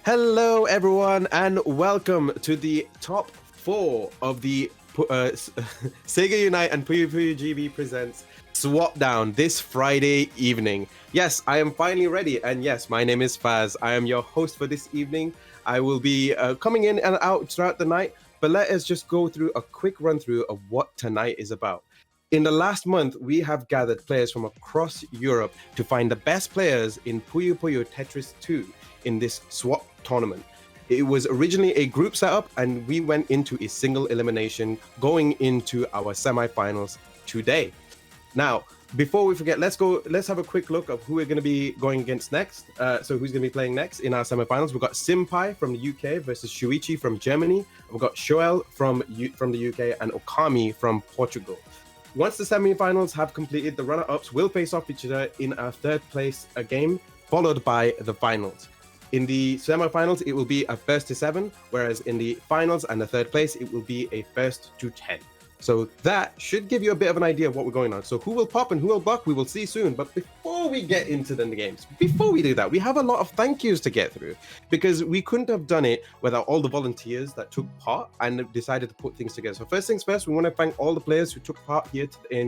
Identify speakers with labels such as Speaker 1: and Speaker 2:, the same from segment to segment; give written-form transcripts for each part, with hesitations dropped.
Speaker 1: Hello, everyone, and welcome to the top 4 of the Sega Unite and PuyoGB presents Swapdown this Friday evening. Yes, I am finally ready, and yes, my name is Faz. I am your host for this evening. I will be coming in and out throughout the night, but let us just go through a quick run through of what tonight is about. In the last month, we have gathered players from across Europe to find the best players in Puyo Puyo Tetris 2 in this swap tournament. It was originally a group setup, and we went into a single elimination going into our semifinals today. Now, before we forget, let's have a quick look of who we're going to be going against next. So who's going to be playing next in our semifinals? We've got Simpai from the UK versus Shuichi from Germany. We've got Shoel from the UK and Okami from Portugal. Once the semifinals have completed, the runner-ups will face off each other in a third place game, followed by the finals. In the semifinals, it will be a first to 7, whereas in the finals and the third place, it will be a first to 10. So that should give you a bit of an idea of what we're going on. So who will pop and who will buck, we will see soon. But before we get into the games, before we do that, we have a lot of thank yous to get through, because we couldn't have done it without all the volunteers that took part and decided to put things together. So first things first, we want to thank all the players who took part here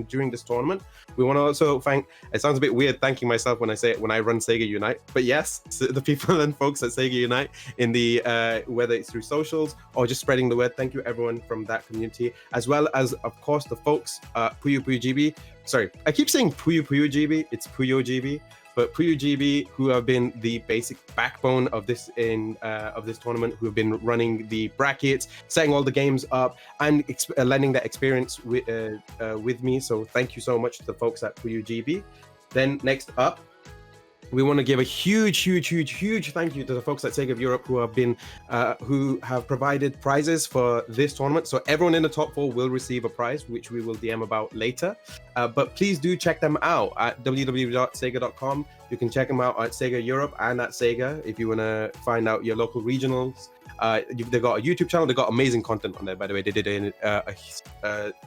Speaker 1: during this tournament. We want to also thank, it sounds a bit weird thanking myself when I run Sega Unite, but yes, the people and folks at Sega Unite in the whether it's through socials or just spreading the word. Thank you everyone from that community, as well as of course the folks Puyo PuyoGB. Sorry, I keep saying Puyo PuyoGB, it's PuyoGB, but PuyoGB, who have been the basic backbone of this tournament, who have been running the brackets, setting all the games up, and lending that experience with me. So thank you so much to the folks at PuyoGB. Then next up, we want to give a huge thank you to the folks at Sega of Europe who have provided prizes for this tournament. So everyone in the top 4 will receive a prize, which we will DM about later. But please do check them out at www.sega.com. You can check them out at Sega Europe and at Sega if you want to find out your local regionals. They've got a YouTube channel. They've got amazing content on there, by the way. They did a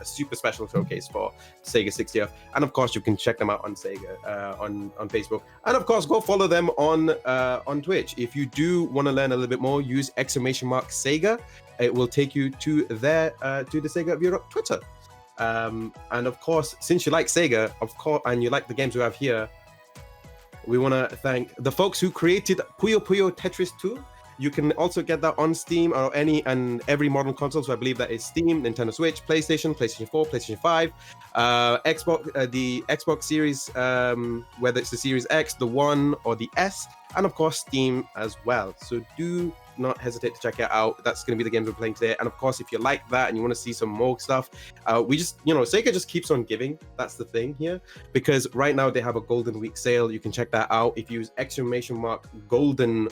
Speaker 1: super special showcase for Sega 60th. And of course, you can check them out on Sega, on Facebook. And of course, go follow them on Twitch. If you do want to learn a little bit more, use !Sega. It will take you to the Sega of Europe Twitter. And of course, since you like Sega, and you like the games we have here, we want to thank the folks who created Puyo Puyo Tetris 2. You can also get that on Steam or any and every modern console. So I believe that is Steam, Nintendo Switch, PlayStation 4, PlayStation 5, Xbox, the Xbox Series, whether it's the Series X, the One, or the S, and of course Steam as well. So do not hesitate to check it out. That's going to be the games we're playing today. And of course, if you like that and you want to see some more stuff, we just, Sega just keeps on giving. That's the thing here, because right now they have a Golden Week sale. You can check that out. If you use !Golden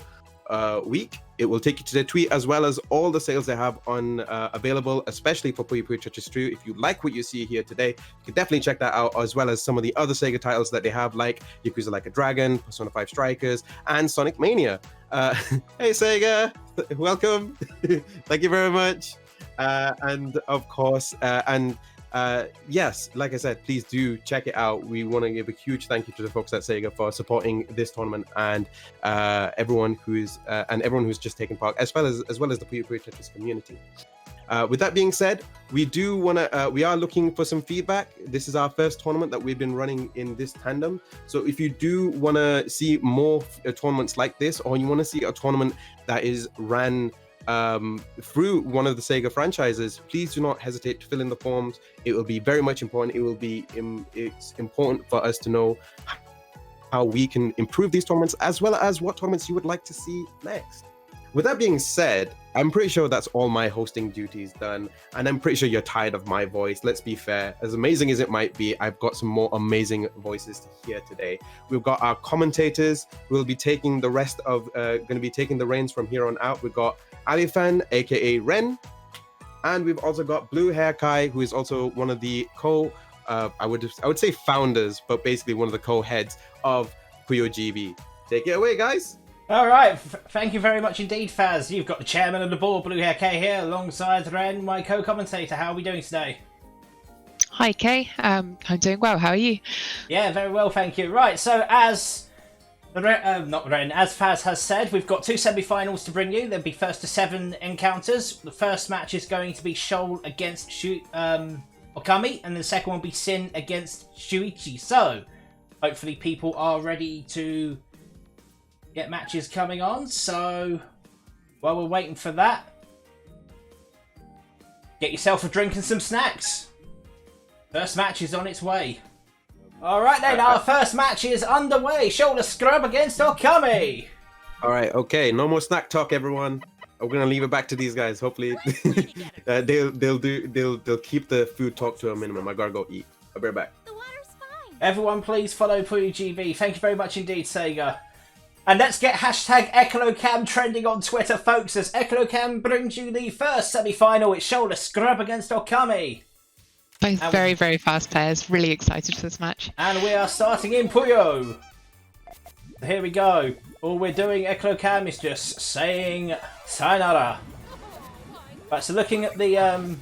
Speaker 1: week, it will take you to their tweet, as well as all the sales they have on available, especially for Puyo Puyo Tetris 2. If you like what you see here today, you can definitely check that out, as well as some of the other Sega titles that they have, like Yakuza Like a Dragon, Persona 5 Strikers, and Sonic Mania. Hey Sega, welcome. Thank you very much. And of course, yes, like I said, please do check it out. We want to give a huge thank you to the folks at Sega for supporting this tournament, and everyone who's just taken part, as well as the Puyo Puyo Tetris community. With that being said, we are looking for some feedback. This is our first tournament that we've been running in this tandem. So if you do want to see more tournaments like this, or you want to see a tournament that is ran through one of the Sega franchises, please do not hesitate to fill in the forms. It will be very much important. It's important for us to know how we can improve these tournaments, as well as what tournaments you would like to see next. With that being said, I'm pretty sure that's all my hosting duties done, and I'm pretty sure you're tired of my voice. Let's be fair. As amazing as it might be, I've got some more amazing voices to hear today. We've got our commentators who will be taking the reins from here on out. We've got Alifan, aka Ren, and we've also got Blue Hair Kai, who is also one of the I would say founders, but basically one of the co-heads of PuyoGB. Take it away, guys.
Speaker 2: All right, thank you very much indeed, Faz. You've got the chairman of the board, Blue Hair K, here, alongside Ren, my co-commentator. How are we doing today?
Speaker 3: Hi, Kay. I'm doing well. How are you?
Speaker 2: Yeah, very well, thank you. Right, so as Not Ren, as Faz has said, we've got 2 semi-finals to bring you. There'll be first to 7 encounters. The first match is going to be Shoal against Okami, and the second one will be Sin against Shuichi. So, hopefully people are ready to get matches coming on. So, while we're waiting for that, get yourself a drink and some snacks. First match is on its way. Alright then, our first match is underway. Shoulder scrub against Okami.
Speaker 1: All right, okay. No more snack talk, everyone. We're gonna leave it back to these guys. Hopefully, they'll keep the food talk to a minimum. I gotta go eat. I'll be right back.
Speaker 3: The water's fine.
Speaker 2: Everyone, please follow PuyoGB. Thank you very much indeed, Sega. And let's get hashtag Echolocam trending on Twitter, folks, as Echolocam brings you the first semi-final. It's Shoulder scrub against Okami.
Speaker 4: Both very, very fast players. Really excited for this match.
Speaker 2: And we are starting in Puyo. Here we go. All we're doing, Echolocam, is just saying sayonara. Right, so looking at the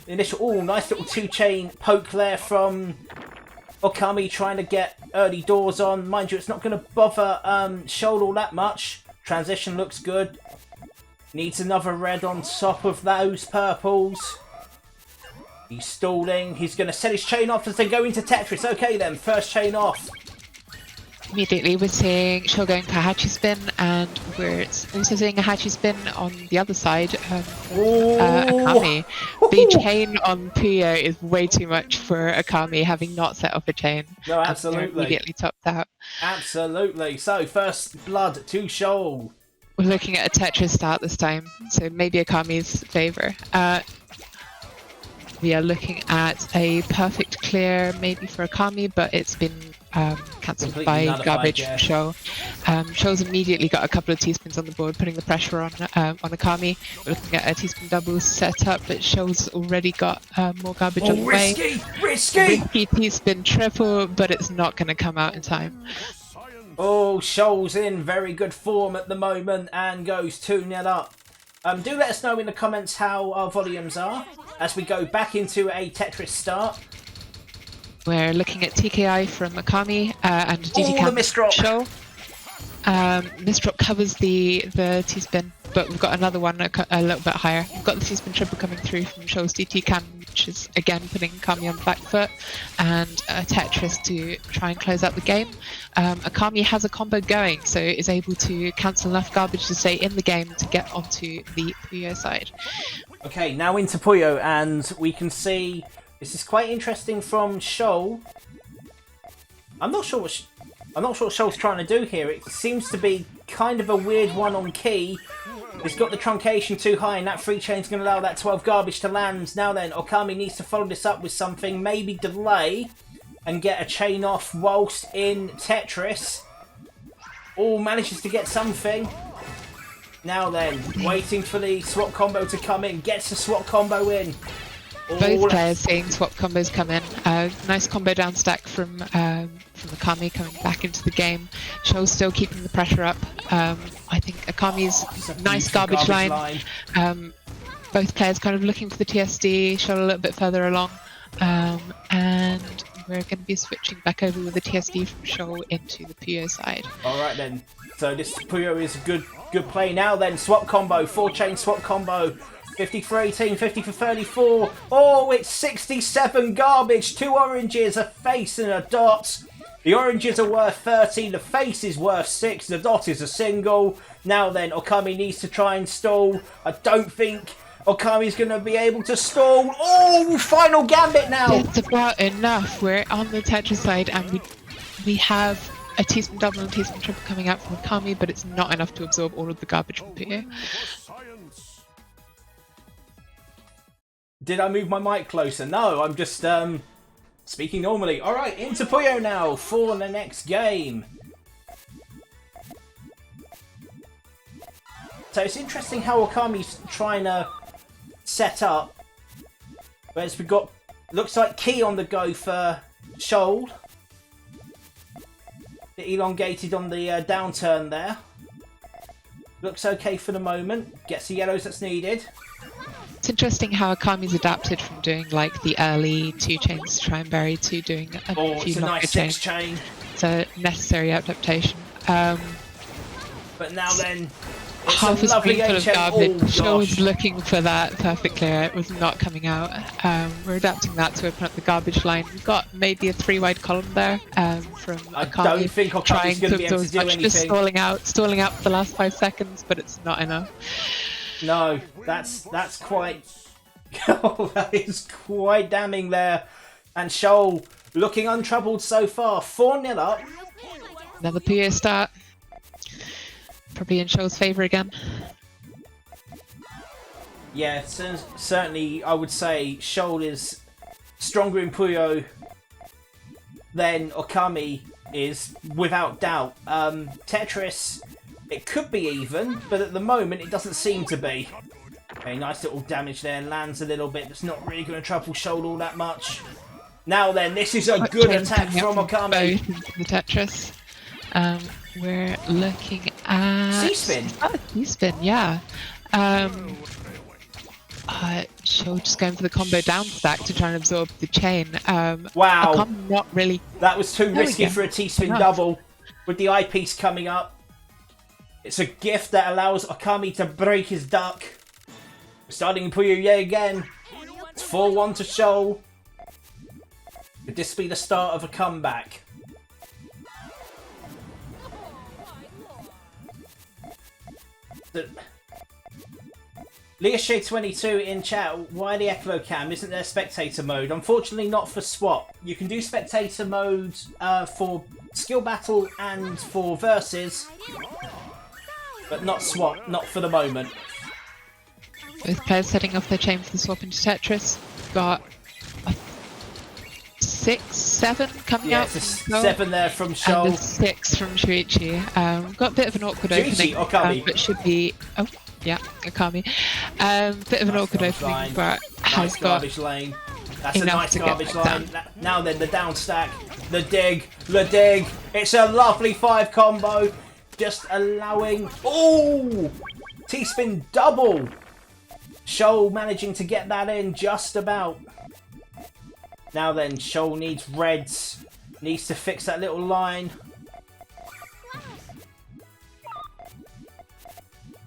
Speaker 2: initial... Oh, nice little 2-chain poke there from Okami, trying to get early doors on. Mind you, it's not going to bother Shoal all that much. Transition looks good. Needs another red on top of those purples. He's stalling. He's going to set his chain off as they go into Tetris. Okay then, first chain off.
Speaker 4: Immediately we're seeing Shoal going for a Hachi spin, and we're also seeing a Hachi spin on the other side. Akami. The chain on Puyo is way too much for Akami, having not set off a chain.
Speaker 2: No, absolutely.
Speaker 4: Immediately topped out.
Speaker 2: Absolutely. So, first blood to Shoal.
Speaker 4: We're looking at a Tetris start this time, so maybe Akami's favour. We are looking at a perfect clear maybe for Akami, but it's been cancelled by garbage from Shoal. Shoal's immediately got a couple of T-spins on the board, putting the pressure on Akami. We're looking at a T-spin double set up, but Shoal's already got more garbage on the way. Risky T-spin triple, but it's not going to come out in time.
Speaker 2: Oh, Shoal's in very good form at the moment and goes 2-0 up. Do let us know in the comments how our volumes are as we go back into a Tetris start.
Speaker 4: We're looking at TKI from Akami and DT
Speaker 2: the misdrop.
Speaker 4: Shoal. Misdrop covers the T-spin, but we've got another one a little bit higher. We've got the T-spin triple coming through from Shoal's DT cam, which is again putting Akami on the back foot, and a Tetris to try and close out the game. Akami has a combo going, so is able to cancel enough garbage to stay in the game to get onto the Puyo side.
Speaker 2: Okay, now into Puyo, and we can see this is quite interesting from Shoal. I'm not sure what Shoal's trying to do here. It seems to be kind of a weird one on key. He's got the truncation too high, and that free chain's going to allow that 12 garbage to land. Now then, Okami needs to follow this up with something, maybe delay, and get a chain off whilst in Tetris. Oh, manages to get something. Now then, waiting for the swap combo to come in. Gets the swap combo in.
Speaker 4: Both players seeing swap combos come in. Nice combo down stack from Akami coming back into the game. Shoal's still keeping the pressure up. I think Akami's nice garbage line. Both players kind of looking for the TSD. Shoal a little bit further along. And we're going to be switching back over with the TSD from Shoal into the Puyo side. Alright
Speaker 2: then. So this Puyo is a good play now then. Swap combo, 4-chain swap combo. 50 for 18, 50 for 34. Oh, it's 67 garbage. 2 oranges, a face and a dot. The oranges are worth 30, the face is worth 6, the dot is a single. Now then, Okami needs to try and stall. I don't think Okami's going to be able to stall. Oh, final gambit now.
Speaker 4: It's about enough. We're on the Tetris side and we have a T-spin double and T-spin triple coming out from Okami, but it's not enough to absorb all of the garbage from Puyo.
Speaker 2: Did I move my mic closer? No, I'm just speaking normally. Alright, into Puyo now for the next game. So it's interesting how Okami's trying to set up. Whereas we've got, looks like Key on the go for Shoal. Bit elongated on the downturn there. Looks okay for the moment. Gets the yellows that's needed.
Speaker 4: It's interesting how Akami's adapted from doing like the early 2 chains to try and bury to doing a few
Speaker 2: it's a
Speaker 4: longer
Speaker 2: nice
Speaker 4: chains.
Speaker 2: 6-chain.
Speaker 4: It's a necessary adaptation.
Speaker 2: But now then, it's
Speaker 4: Half
Speaker 2: a
Speaker 4: a
Speaker 2: lovely
Speaker 4: screen full of
Speaker 2: HM.
Speaker 4: garbage.
Speaker 2: Oh,
Speaker 4: Shaw was
Speaker 2: gosh.
Speaker 4: looking for that perfectly. It was not coming out. We're adapting that to open up the garbage line. We've got maybe a 3-wide column there from
Speaker 2: I
Speaker 4: Akami
Speaker 2: don't think Okami's going to be able to
Speaker 4: absorb
Speaker 2: do
Speaker 4: as much, just
Speaker 2: anything.
Speaker 4: stalling out for the last 5 seconds, but it's not enough.
Speaker 2: No, that's quite... Oh, that is quite damning there. And Shoal looking untroubled so far. 4-0 up.
Speaker 4: Another Puyo start. Probably in Show's favour again.
Speaker 2: Yeah, certainly I would say Shoal is stronger in Puyo than Okami is, without doubt. Tetris, it could be even, but at the moment it doesn't seem to be. Okay, nice little damage there, lands a little bit, that's not really going to trouble Shoal all that much. Now then, this is a good attack from Okami.
Speaker 4: The Tetris. We're looking at...
Speaker 2: C-spin.
Speaker 4: Oh, C-spin, yeah. Show just going for the combo down stack to try and absorb the chain.
Speaker 2: Wow.
Speaker 4: Akami not really...
Speaker 2: That was too risky
Speaker 4: go.
Speaker 2: for a T-spin
Speaker 4: Enough.
Speaker 2: double. With the eyepiece coming up. It's a gift that allows Okami to break his duck. We're starting in Puyo yet again. It's 4-1 to Shoal. Could this be the start of a comeback? Leashade22 in chat, why the Eclo Cam? Isn't there spectator mode? Unfortunately not for swap. You can do spectator mode for skill battle and for versus, but not swap, not for the moment.
Speaker 4: Both players setting off their chain for the swap into Tetris. Got 6, 7 coming
Speaker 2: Yeah,
Speaker 4: out.
Speaker 2: it's a 7 there from
Speaker 4: And
Speaker 2: Shoal.
Speaker 4: a 6 from Shuichi. We've got a bit of an awkward
Speaker 2: Shuichi,
Speaker 4: opening,
Speaker 2: Okami.
Speaker 4: but should be... Oh, yeah, Akami. Bit of an awkward
Speaker 2: garbage
Speaker 4: opening,
Speaker 2: line.
Speaker 4: but
Speaker 2: Nice
Speaker 4: has got
Speaker 2: garbage lane. That's a
Speaker 4: enough
Speaker 2: nice
Speaker 4: to get
Speaker 2: garbage
Speaker 4: back
Speaker 2: line. Now then, the down stack, the dig. It's a lovely 5 combo. Just allowing... Oh! T-spin double. Shoal managing to get that in just about. Now then, Shoal needs reds. Needs to fix that little line.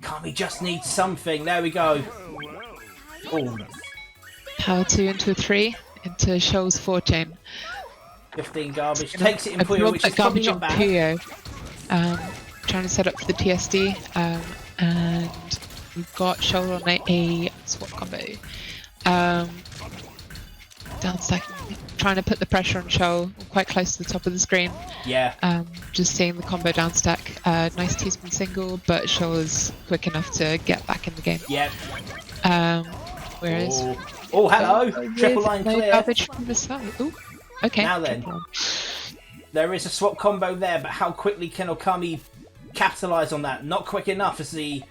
Speaker 2: Kami just needs something. There we go. Oh,
Speaker 4: power 2 into a 3 into Shoal's 4 chain.
Speaker 2: 15 garbage. Takes it in Puyo, which is probably not bad.
Speaker 4: Puyo. Trying to set up for the TSD. And we've got Shoal on a swap combo. Down stacking, trying to put the pressure on Shoal. We're quite close to the top of the screen.
Speaker 2: Yeah.
Speaker 4: Just seeing the combo down stack. Nice T-spin single, but Shoal is quick enough to get back in the game.
Speaker 2: Yep.
Speaker 4: Whereas...
Speaker 2: Oh, hello. Triple line
Speaker 4: no
Speaker 2: clear.
Speaker 4: garbage from the side. Ooh, okay.
Speaker 2: Now then. There is a swap combo there, but how quickly can Okami capitalise on that? Not quick enough as the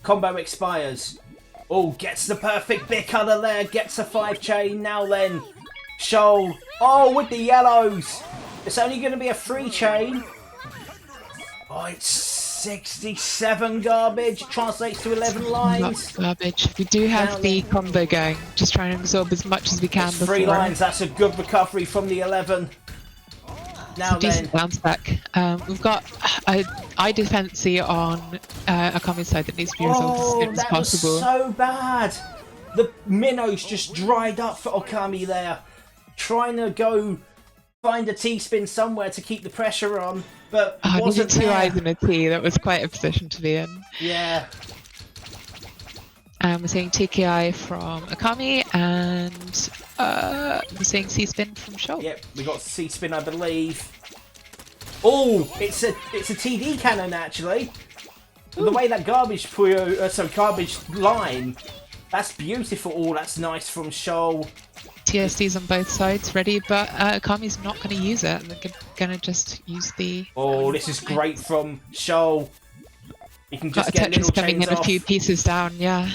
Speaker 2: combo expires. Oh, gets the perfect big cutter there, gets a 5 chain. Now then, Shoal. Oh, with the yellows. It's only going to be a 3 chain. Oh, it's 67 garbage. Translates to 11 lines.
Speaker 4: Not garbage. We do have the combo going. Just trying to absorb as much as we can.
Speaker 2: It's 3 lines. That's a good recovery from the 11. Now then,
Speaker 4: bounce back. We've got a eye defense on Akami's side that needs to be resolved as soon as possible.
Speaker 2: Was so bad. The minnows just dried up for Okami there, trying to go find a T-spin somewhere to keep the pressure on, but wasn't
Speaker 4: two
Speaker 2: there.
Speaker 4: eyes and a T. That was quite a position to be in.
Speaker 2: Yeah.
Speaker 4: We're seeing TKI from Akami, and we're seeing C-spin from Shoal.
Speaker 2: Yep, we got C-spin, I believe. Oh, it's a TD cannon actually. The way that garbage garbage line, that's beautiful. Oh, that's nice from Shoal.
Speaker 4: TSDs on both sides ready, but Akami's not going to use it. They're going to just use the...
Speaker 2: Oh, this is great from Shoal. You can just
Speaker 4: got a
Speaker 2: get little
Speaker 4: Tetris coming
Speaker 2: chains
Speaker 4: in
Speaker 2: off.
Speaker 4: a few pieces down, yeah.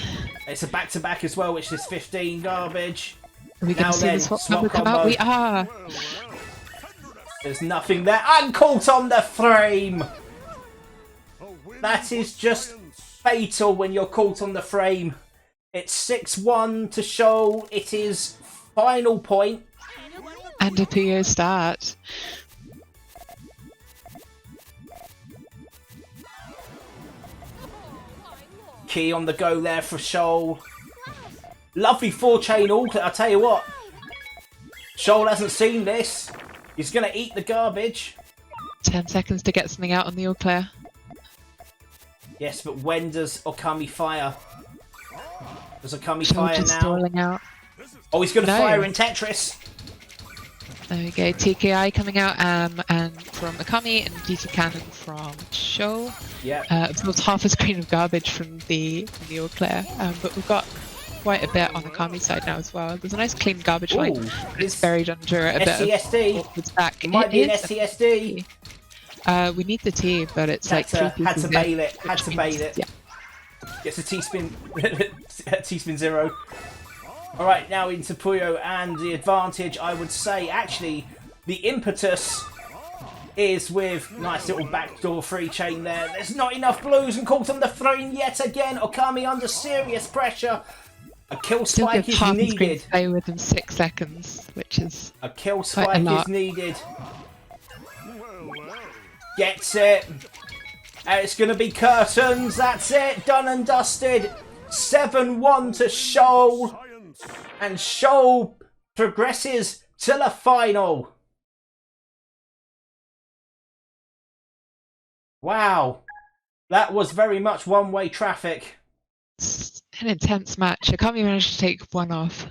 Speaker 2: It's a back-to-back as well, which is 15 garbage.
Speaker 4: Are we going to see the swap combo come out? We are!
Speaker 2: There's nothing there. And caught on the frame! That is just fatal when you're caught on the frame. It's 6-1 to Shoal. It is final point.
Speaker 4: And a Puyo start.
Speaker 2: Key on the go there for Shoal. Lovely 4-chain ult, I'll tell you what. Shoal hasn't seen this. He's going to eat the garbage.
Speaker 4: 10 seconds to get something out on the all clear.
Speaker 2: Yes, but when does Okami fire? Does Okami
Speaker 4: Shoal
Speaker 2: fire
Speaker 4: just
Speaker 2: now?
Speaker 4: stalling out.
Speaker 2: Oh, he's going to
Speaker 4: No.
Speaker 2: fire in Tetris.
Speaker 4: There we go, TKI coming out, and from Akami and DC Cannon from Shoal.
Speaker 2: Yeah.
Speaker 4: Absorbs half a screen of garbage from the all clear, but we've got quite a bit on Akami's side now as well. There's a nice clean garbage line.
Speaker 2: Ooh,
Speaker 4: It's buried under a bit of
Speaker 2: STSD.
Speaker 4: awkward stack.
Speaker 2: It might be an
Speaker 4: is
Speaker 2: STSD.
Speaker 4: we need the T, but it's like 3 pieces
Speaker 2: Had to
Speaker 4: in,
Speaker 2: bail it. Had
Speaker 4: which
Speaker 2: to
Speaker 4: means-
Speaker 2: bail it.
Speaker 4: Yeah.
Speaker 2: Gets a T-spin. T-spin 0. Alright, now into Puyo, and the advantage, I would say, actually, the impetus is with nice little backdoor 3-chain there. There's not enough blues, and caught on the throne yet again. Okami under serious pressure. A kill
Speaker 4: Still
Speaker 2: spike
Speaker 4: gives
Speaker 2: is
Speaker 4: half the screen
Speaker 2: needed.
Speaker 4: to play within 6 seconds, which is
Speaker 2: A kill
Speaker 4: quite a
Speaker 2: spike
Speaker 4: lot.
Speaker 2: is needed. Gets it. And it's going to be curtains. That's it. Done and dusted. 7-1 to Shoal. And Shoal progresses to the final. Wow. That was very much one-way traffic.
Speaker 4: It's an intense match. Akami managed to take one off.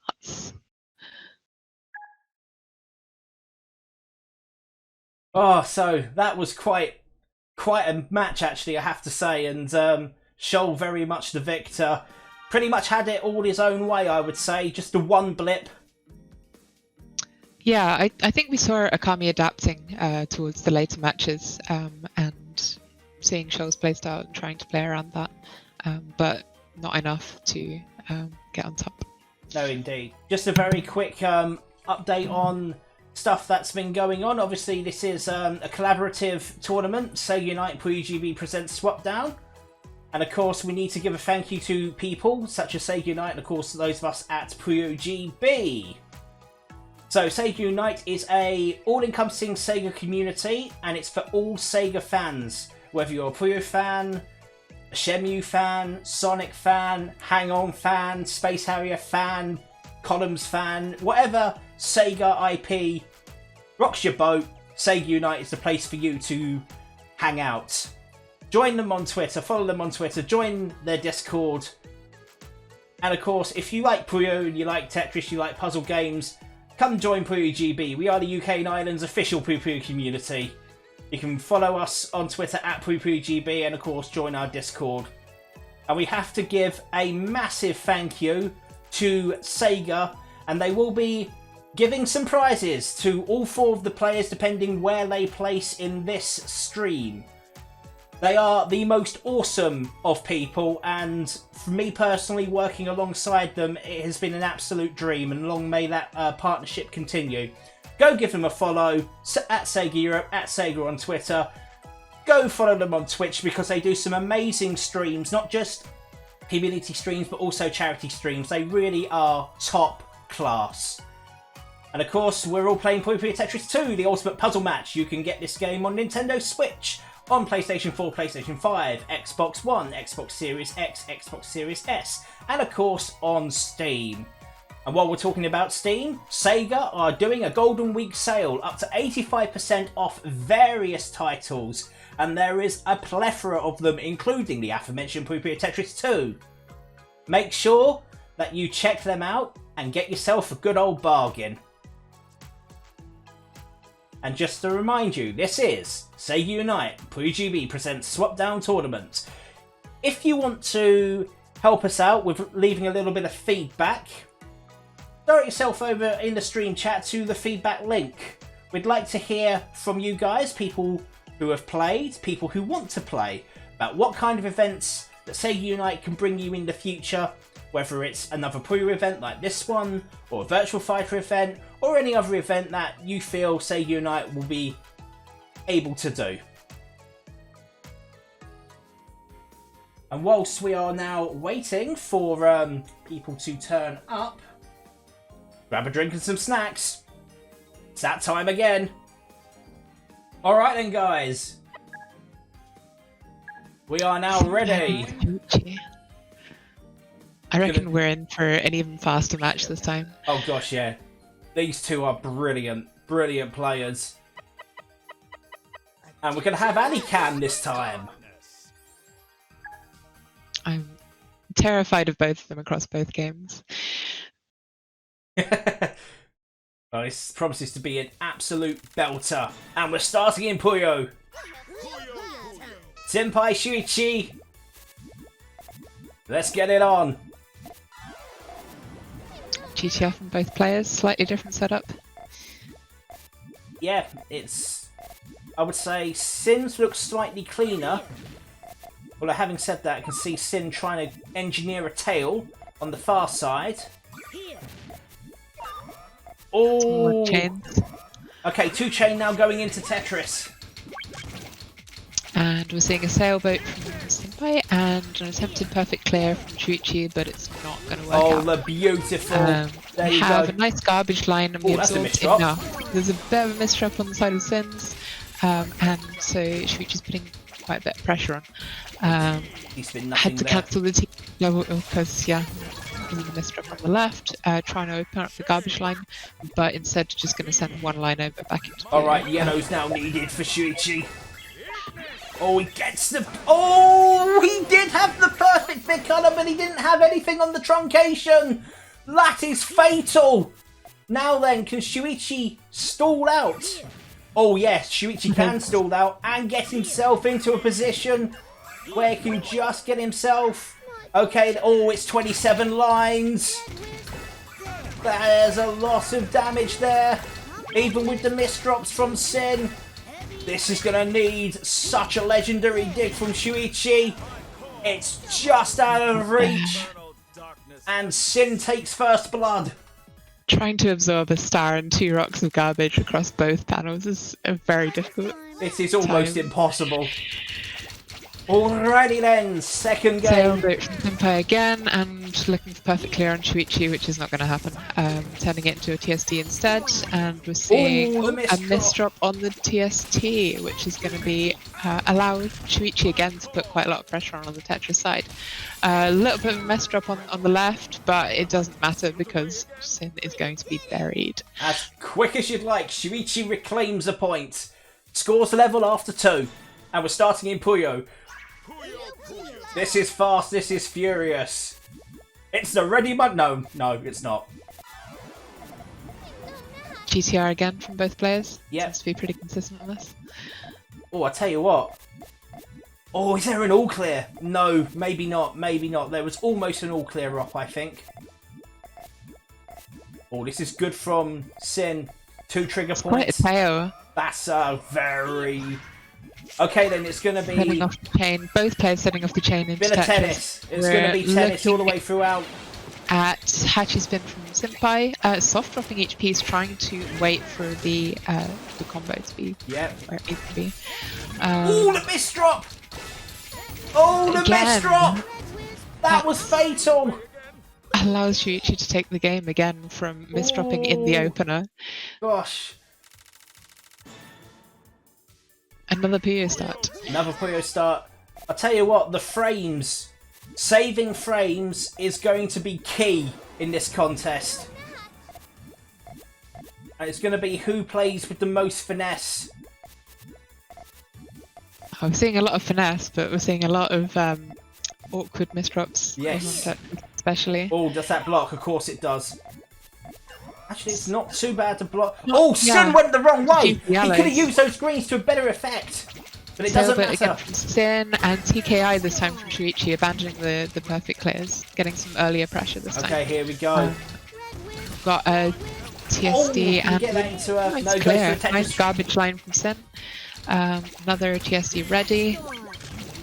Speaker 4: That's-
Speaker 2: Oh, so that was quite a match, actually, I have to say. And Shoal very much the victor. Pretty much had it all his own way, I would say. Just the one blip.
Speaker 4: Yeah, I think we saw Akami adapting towards the later matches and seeing Shoal's playstyle and trying to play around that, but not enough to get on top.
Speaker 2: No, indeed. Just a very quick update on stuff that's been going on. Obviously, this is a collaborative tournament. Sega Unite and PuyoGB presents Swapdown. And of course, we need to give a thank you to people such as Sega Unite and of course those of us at PuyoGB. So Sega Unite is a all-encompassing Sega community, and it's for all Sega fans. Whether you're a Puyo fan, a Shenmue fan, Sonic fan, Hang-On fan, Space Harrier fan, Columns fan, whatever Sega IP rocks your boat, Sega Unite is the place for you to hang out. Join them on Twitter, follow them on Twitter, join their Discord. And of course, if you like Puyo and you like Tetris, you like puzzle games, come join PuyoGB. We are the UK and Ireland's official Puyo Puyo community. You can follow us on Twitter at PuyoPuyoGB and of course join our Discord. And we have to give a massive thank you to Sega, and they will be giving some prizes to all 4 of the players depending where they place in this stream. They are the most awesome of people, and for me personally, working alongside them, it has been an absolute dream, and long may that partnership continue. Go give them a follow at Sega Europe, at Sega on Twitter. Go follow them on Twitch because they do some amazing streams, not just community streams, but also charity streams. They really are top class. And of course, we're all playing Puyo Puyo Tetris 2, the ultimate puzzle match. You can get this game on Nintendo Switch, on PlayStation 4, PlayStation 5, Xbox One, Xbox Series X, Xbox Series S, and of course on Steam. And while we're talking about Steam, Sega are doing a Golden Week sale up to 85% off various titles, and there is a plethora of them, including the aforementioned Puyo Puyo Tetris 2. Make sure that you check them out and get yourself a good old bargain. And just to remind you, this is Sega Unite PuyoGB presents Swapdown Tournament. If you want to help us out with leaving a little bit of feedback, direct yourself over in the stream chat to the feedback link. We'd like to hear from you guys, people who have played, people who want to play, about what kind of events that Sega Unite can bring you in the future, whether it's another Puyo event like this one, or a Virtual Fighter event, or any other event that you feel Sega Unite will be able to do. And whilst we are now waiting for people to turn up, grab a drink and some snacks. It's that time again. Alright then guys. We are now ready.
Speaker 4: I reckon we're in for an even faster match this time.
Speaker 2: Oh gosh, yeah. These two are brilliant, brilliant players. And we're going to have Alicam this time.
Speaker 4: I'm terrified of both of them across both games.
Speaker 2: Oh, this promises to be an absolute belter. And we're starting in Puyo. Senpai Shuichi. Let's get it on.
Speaker 4: GTR from both players, slightly different setup.
Speaker 2: Yeah, it's... I would say Sin's looks slightly cleaner. Although having said that, I can see Sin trying to engineer a tail on the far side. Oh,
Speaker 4: Chains.
Speaker 2: okay, 2 chain now going into Tetris.
Speaker 4: And we're seeing a sailboat from Senpai and an attempted perfect clear from Shuichi, but it's not going to work out.
Speaker 2: Oh, the beautiful. There
Speaker 4: We
Speaker 2: you
Speaker 4: have
Speaker 2: go.
Speaker 4: a nice garbage line and we
Speaker 2: That's a
Speaker 4: absorbed
Speaker 2: misdrop.
Speaker 4: enough. There's a bit of a misdrop on the side of Sins, and so Shuichi's putting quite a bit of pressure on.
Speaker 2: He's been nothing
Speaker 4: Had to
Speaker 2: there.
Speaker 4: cancel the team level because, yeah, there's a misdrop on the left, trying to open up the garbage line, but instead just going to send one line over back into the
Speaker 2: Alright, yellow's now needed for Shuichi. Oh, he gets the... Oh, he did have the perfect pick on him, but he didn't have anything on the truncation. That is fatal. Now then, can Shuichi stall out? Oh, yes, Shuichi can stall out and get himself into a position where he can just get himself... Okay, oh, it's 27 lines. There's a lot of damage there. Even with the misdrops from Sin. This is going to need such a legendary dig from Shuichi. It's just out of reach. And Sin takes first blood.
Speaker 4: Trying to absorb a star and 2 rocks of garbage across both panels is very difficult.
Speaker 2: This is almost
Speaker 4: Time.
Speaker 2: impossible. Alrighty then, second game.
Speaker 4: Sailboat from Senpai again, and looking for perfect clear on Shuichi, which is not going to happen. Turning it into a TSD instead, and we're seeing
Speaker 2: Ooh, the
Speaker 4: a
Speaker 2: misdrop.
Speaker 4: misdrop on the TST, which is going to be allow Shuichi again to put quite a lot of pressure on the Tetris side. A little bit of a misdrop on the left, but it doesn't matter because Sin is going to be buried.
Speaker 2: As quick as you'd like, Shuichi reclaims a point. Scores level after 2. And we're starting in Puyo. This is fast, this is furious. It's the ready mud. No, it's not.
Speaker 4: GTR again from both players.
Speaker 2: Yep.
Speaker 4: Seems to be pretty consistent on this.
Speaker 2: Oh, I tell you what. Oh, is there an all clear? No, maybe not, maybe not. There was almost an all clear up, I think. Oh, this is good from Sin. 2 trigger
Speaker 4: Quite
Speaker 2: points.
Speaker 4: a tail.
Speaker 2: That's a very... Okay, then it's going to
Speaker 4: Setting
Speaker 2: be...
Speaker 4: off the chain. Both players setting off the chain into
Speaker 2: Bit of
Speaker 4: Tetris.
Speaker 2: tennis. It's going to be tennis all the way throughout.
Speaker 4: At Hachi's spin from Senpai, soft dropping each piece, trying to wait for the combo to be
Speaker 2: Yep.
Speaker 4: where it needs to be.
Speaker 2: Oh, the misdrop! Oh, the
Speaker 4: Again.
Speaker 2: misdrop! That was fatal!
Speaker 4: Allows Shuichi to take the game again from misdropping in the
Speaker 2: Ooh.
Speaker 4: opener.
Speaker 2: Gosh.
Speaker 4: Another Puyo start.
Speaker 2: Another Puyo start. I'll tell you what, the frames, saving frames is going to be key in this contest. And it's going to be who plays with the most finesse.
Speaker 4: I'm seeing a lot of finesse, but we're seeing a lot of awkward misdrops.
Speaker 2: Yes.
Speaker 4: Especially.
Speaker 2: Oh, does that block? Of course it does. Actually, it's not too bad to block. Oh, Sin
Speaker 4: yeah.
Speaker 2: went the wrong way! He
Speaker 4: Keep
Speaker 2: could
Speaker 4: yellows.
Speaker 2: have used those greens to a better effect. But it doesn't
Speaker 4: Sailboat again
Speaker 2: matter.
Speaker 4: from Sin and TKI this time from Shuichi, abandoning the perfect clears, getting some earlier pressure this time.
Speaker 2: Okay, here we go.
Speaker 4: Got a TSD
Speaker 2: can
Speaker 4: and
Speaker 2: get that into a...
Speaker 4: nice
Speaker 2: No, goes
Speaker 4: clear.
Speaker 2: for a
Speaker 4: Nice
Speaker 2: Tetris.
Speaker 4: garbage line from Sin. Another TSD ready.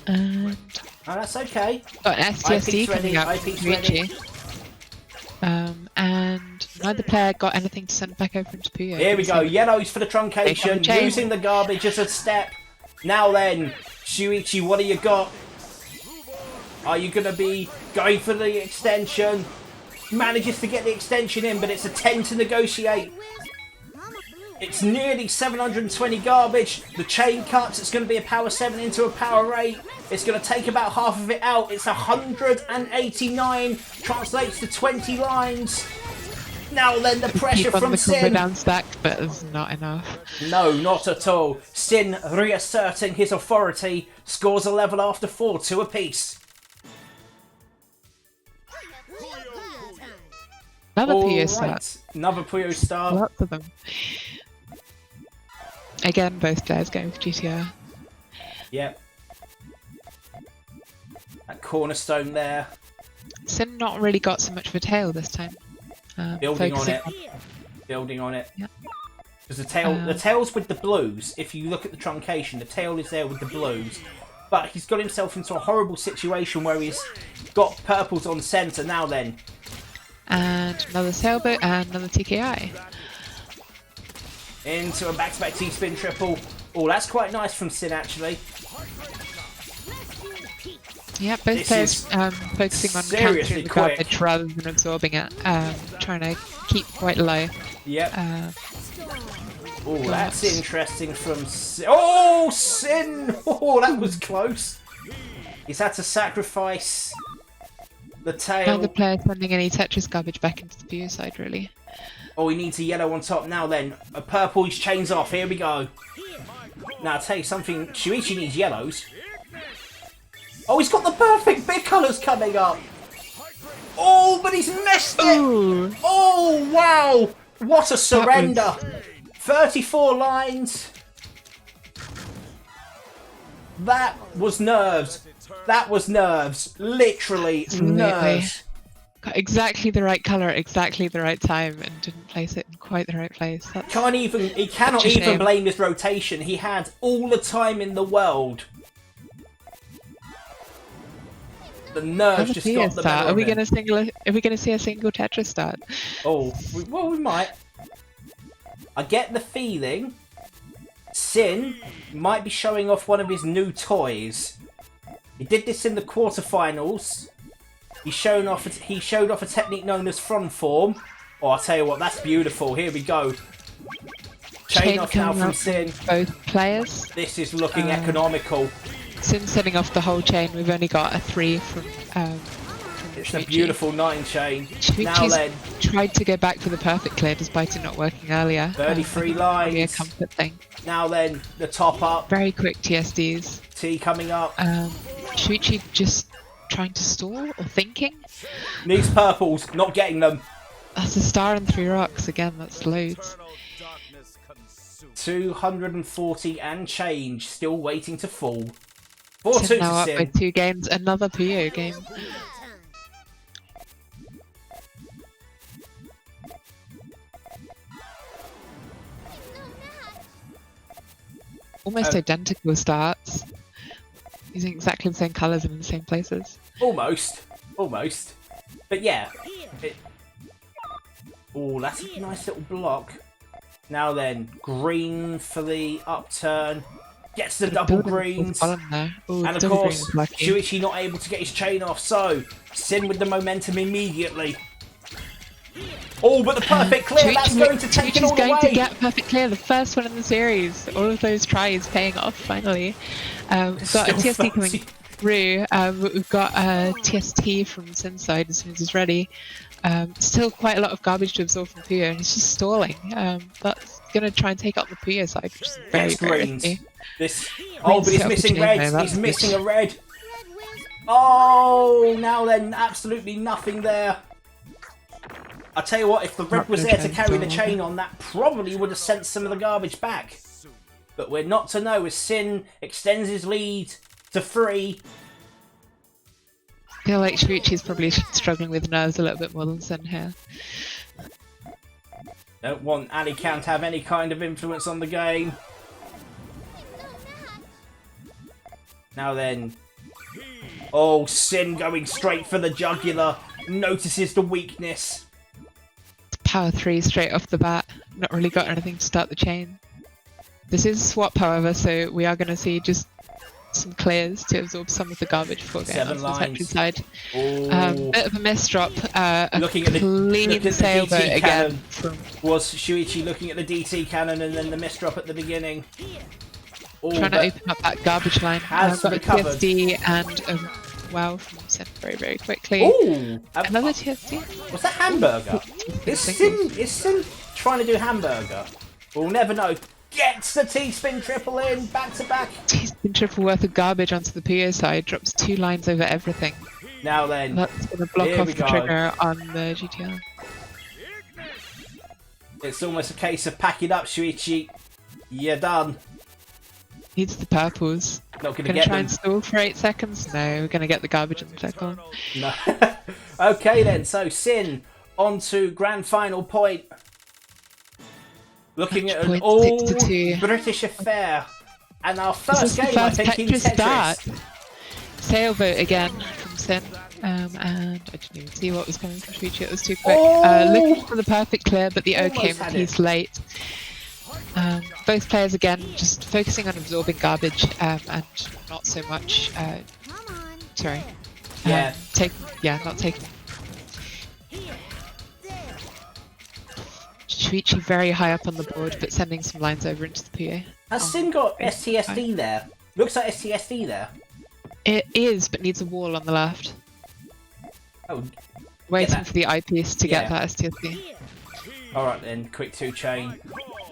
Speaker 4: And
Speaker 2: Oh, that's okay.
Speaker 4: got an STSD
Speaker 2: Eyepiece ready,
Speaker 4: coming up from
Speaker 2: eyepiece ready.
Speaker 4: Shuichi. And neither player got anything to send back over into Puyo.
Speaker 2: Here we go.
Speaker 4: So
Speaker 2: Yellows for the
Speaker 4: They come
Speaker 2: truncation.
Speaker 4: chain.
Speaker 2: Using the garbage as a step. Now then, Shuichi, what do you got? Are you going to be going for the extension? Manages to get the extension in, but it's a 10 to negotiate. It's nearly 720 garbage. The chain cuts. It's going to be a power 7 into a power 8. It's going to take about half of it out. It's 189. Translates to 20 lines. Now then, the pressure from
Speaker 4: the
Speaker 2: Sin.
Speaker 4: down stack, but it's not enough.
Speaker 2: No, not at all. Sin reasserting his authority. Scores a level after 4, 2 apiece.
Speaker 4: Another Puyo
Speaker 2: Right.
Speaker 4: start.
Speaker 2: Another Puyo start.
Speaker 4: Lots of them. Again, both players going for GTR.
Speaker 2: Yep. That cornerstone there.
Speaker 4: Sin not really got so much of a tail this time.
Speaker 2: Building on
Speaker 4: focusing
Speaker 2: it. Building on it.
Speaker 4: Yep.
Speaker 2: Because the tail's with the blues. If you look at the truncation, the tail is there with the blues. But he's got himself into a horrible situation where he's got purples on centre. Now then.
Speaker 4: And another sailboat and another TKI.
Speaker 2: Into a back-to-back T-spin triple. Oh, that's quite nice from Sin, actually.
Speaker 4: Yeah, both players focusing on countering the garbage rather than absorbing it. Trying to keep quite low.
Speaker 2: Yep. Oh, that's interesting from Sin. Oh, Sin! Oh, that was close. He's had to sacrifice the tail.
Speaker 4: Neither player sending any Tetris garbage back into the Puyo side, really.
Speaker 2: Oh, he needs a yellow on top now then. A purple, his chain's off. Here we go. Now, I'll tell you something. Shuichi needs yellows. Oh, he's got the perfect big colours coming up. Oh, but he's missed it.
Speaker 4: Ooh.
Speaker 2: Oh, wow. What a surrender. 34 lines. That was nerves. That was nerves. Literally nerves.
Speaker 4: Got exactly the right colour at exactly the right time and didn't place it in quite the right place. That's
Speaker 2: He cannot even blame his rotation. He had all the time in the world. The nerves just got the better
Speaker 4: Are we
Speaker 2: of him.
Speaker 4: gonna see a single Tetris start?
Speaker 2: Oh, well, we might. I get the feeling Sin might be showing off one of his new toys. He did this in the quarterfinals. He showed off a technique known as front form. Oh, I'll tell you what, that's beautiful. Here we go. Chain off now from Sin.
Speaker 4: Both players.
Speaker 2: This is looking economical.
Speaker 4: Sin setting off the whole chain. We've only got a 3 from
Speaker 2: It's a beautiful 9 chain. Now
Speaker 4: Shuichi's
Speaker 2: then,
Speaker 4: tried to go back for the perfect clear despite it not working earlier.
Speaker 2: 33
Speaker 4: Probably a
Speaker 2: lines.
Speaker 4: comfort thing.
Speaker 2: Now then, the top up.
Speaker 4: Very quick TSDs.
Speaker 2: T coming up.
Speaker 4: Shuichi just trying to stall or thinking.
Speaker 2: Needs purples, not getting them.
Speaker 4: That's a star and 3 rocks. Again, that's loads.
Speaker 2: 240 and change, still waiting to fall. 4-2
Speaker 4: Sin now
Speaker 2: to
Speaker 4: up
Speaker 2: Sin.
Speaker 4: by 2 games. Another Puyo game. Almost identical starts. Using exactly the same colours and in the same places.
Speaker 2: Almost. But yeah. Oh, that's a nice little block. Now then, green for the upturn. Gets the double greens.
Speaker 4: Ooh,
Speaker 2: And of course, Shuichi not able to get his chain off, so Sin with the momentum immediately. Oh, but the perfect clear, that's going to take it all away.
Speaker 4: Going to get perfect clear, the first one in the series. All of those tries paying off, finally. We've got a TST coming through, but we've got a TST from Sin's side as soon as he's ready. Still quite a lot of garbage to absorb from Puyo, and he's just stalling. That's going to try and take out the Puyo side, which is very, very risky.
Speaker 2: Oh, but he's missing reds. He's missing a red. Oh, now then, absolutely nothing there. I tell you what, if the red was there to carry the chain on, that probably would have sent some of the garbage back. But we're not to know as Sin extends his lead to 3.
Speaker 4: I feel like Shuichi's probably struggling with nerves a little bit more than Sin here.
Speaker 2: Don't want Alicam to have any kind of influence on the game. Now then. Oh, Sin going straight for the jugular. Notices the weakness.
Speaker 4: Power 3 straight off the bat. Not really got anything to start the chain. This is swap, however, so we are going to see just some clears to absorb some of the garbage before going
Speaker 2: 7
Speaker 4: onto the
Speaker 2: lines.
Speaker 4: Tetris side.
Speaker 2: Ooh.
Speaker 4: Bit of a misdrop.
Speaker 2: Looking at the
Speaker 4: Clean sailboat
Speaker 2: DT
Speaker 4: again.
Speaker 2: cannon. Was Shuichi looking at the DT cannon and then the misdrop at the beginning? Ooh,
Speaker 4: Trying to open up that garbage line.
Speaker 2: Has
Speaker 4: Got a
Speaker 2: recovered.
Speaker 4: TSD and a wow from Sin very, very quickly.
Speaker 2: Ooh!
Speaker 4: Another TSD.
Speaker 2: Was that hamburger? Is Sin trying to do hamburger? We'll never know. Gets the T-spin triple in, back to back.
Speaker 4: T-spin triple worth of garbage onto the Puyo side, drops 2 lines over everything.
Speaker 2: Now then,
Speaker 4: That's going to block
Speaker 2: here
Speaker 4: off
Speaker 2: we
Speaker 4: the
Speaker 2: go.
Speaker 4: trigger on the GTR.
Speaker 2: It's almost a case of pack it up, Shuichi. You're done.
Speaker 4: Needs the purples.
Speaker 2: Not going to
Speaker 4: Gonna
Speaker 2: get
Speaker 4: try
Speaker 2: them.
Speaker 4: and stall for 8 seconds? No, we're gonna get the garbage in the second.
Speaker 2: No. Okay then, so Sin on to grand final point. Looking
Speaker 4: Match
Speaker 2: at an
Speaker 4: point,
Speaker 2: old
Speaker 4: 6-2.
Speaker 2: British affair. And our
Speaker 4: This
Speaker 2: first
Speaker 4: is the
Speaker 2: game, I
Speaker 4: first
Speaker 2: think, in
Speaker 4: Tetris
Speaker 2: Tetris.
Speaker 4: start. Sailboat again from Sin. And I didn't even see what was coming from Shuichi, it was too quick.
Speaker 2: Oh!
Speaker 4: Looking for the perfect clear, but the O
Speaker 2: Almost
Speaker 4: came a
Speaker 2: had
Speaker 4: piece late. Both players again just focusing on absorbing garbage and not so much. Sorry.
Speaker 2: Yeah.
Speaker 4: Not taking. Shuichi very high up on the board, but sending some lines over into the PA.
Speaker 2: Has Sin got STSD there? Looks like STSD there.
Speaker 4: It is, but needs a wall on the left.
Speaker 2: Oh,
Speaker 4: Waiting
Speaker 2: that.
Speaker 4: for the eyepiece to
Speaker 2: Yeah.
Speaker 4: get that STSD.
Speaker 2: alright then, quick 2-chain.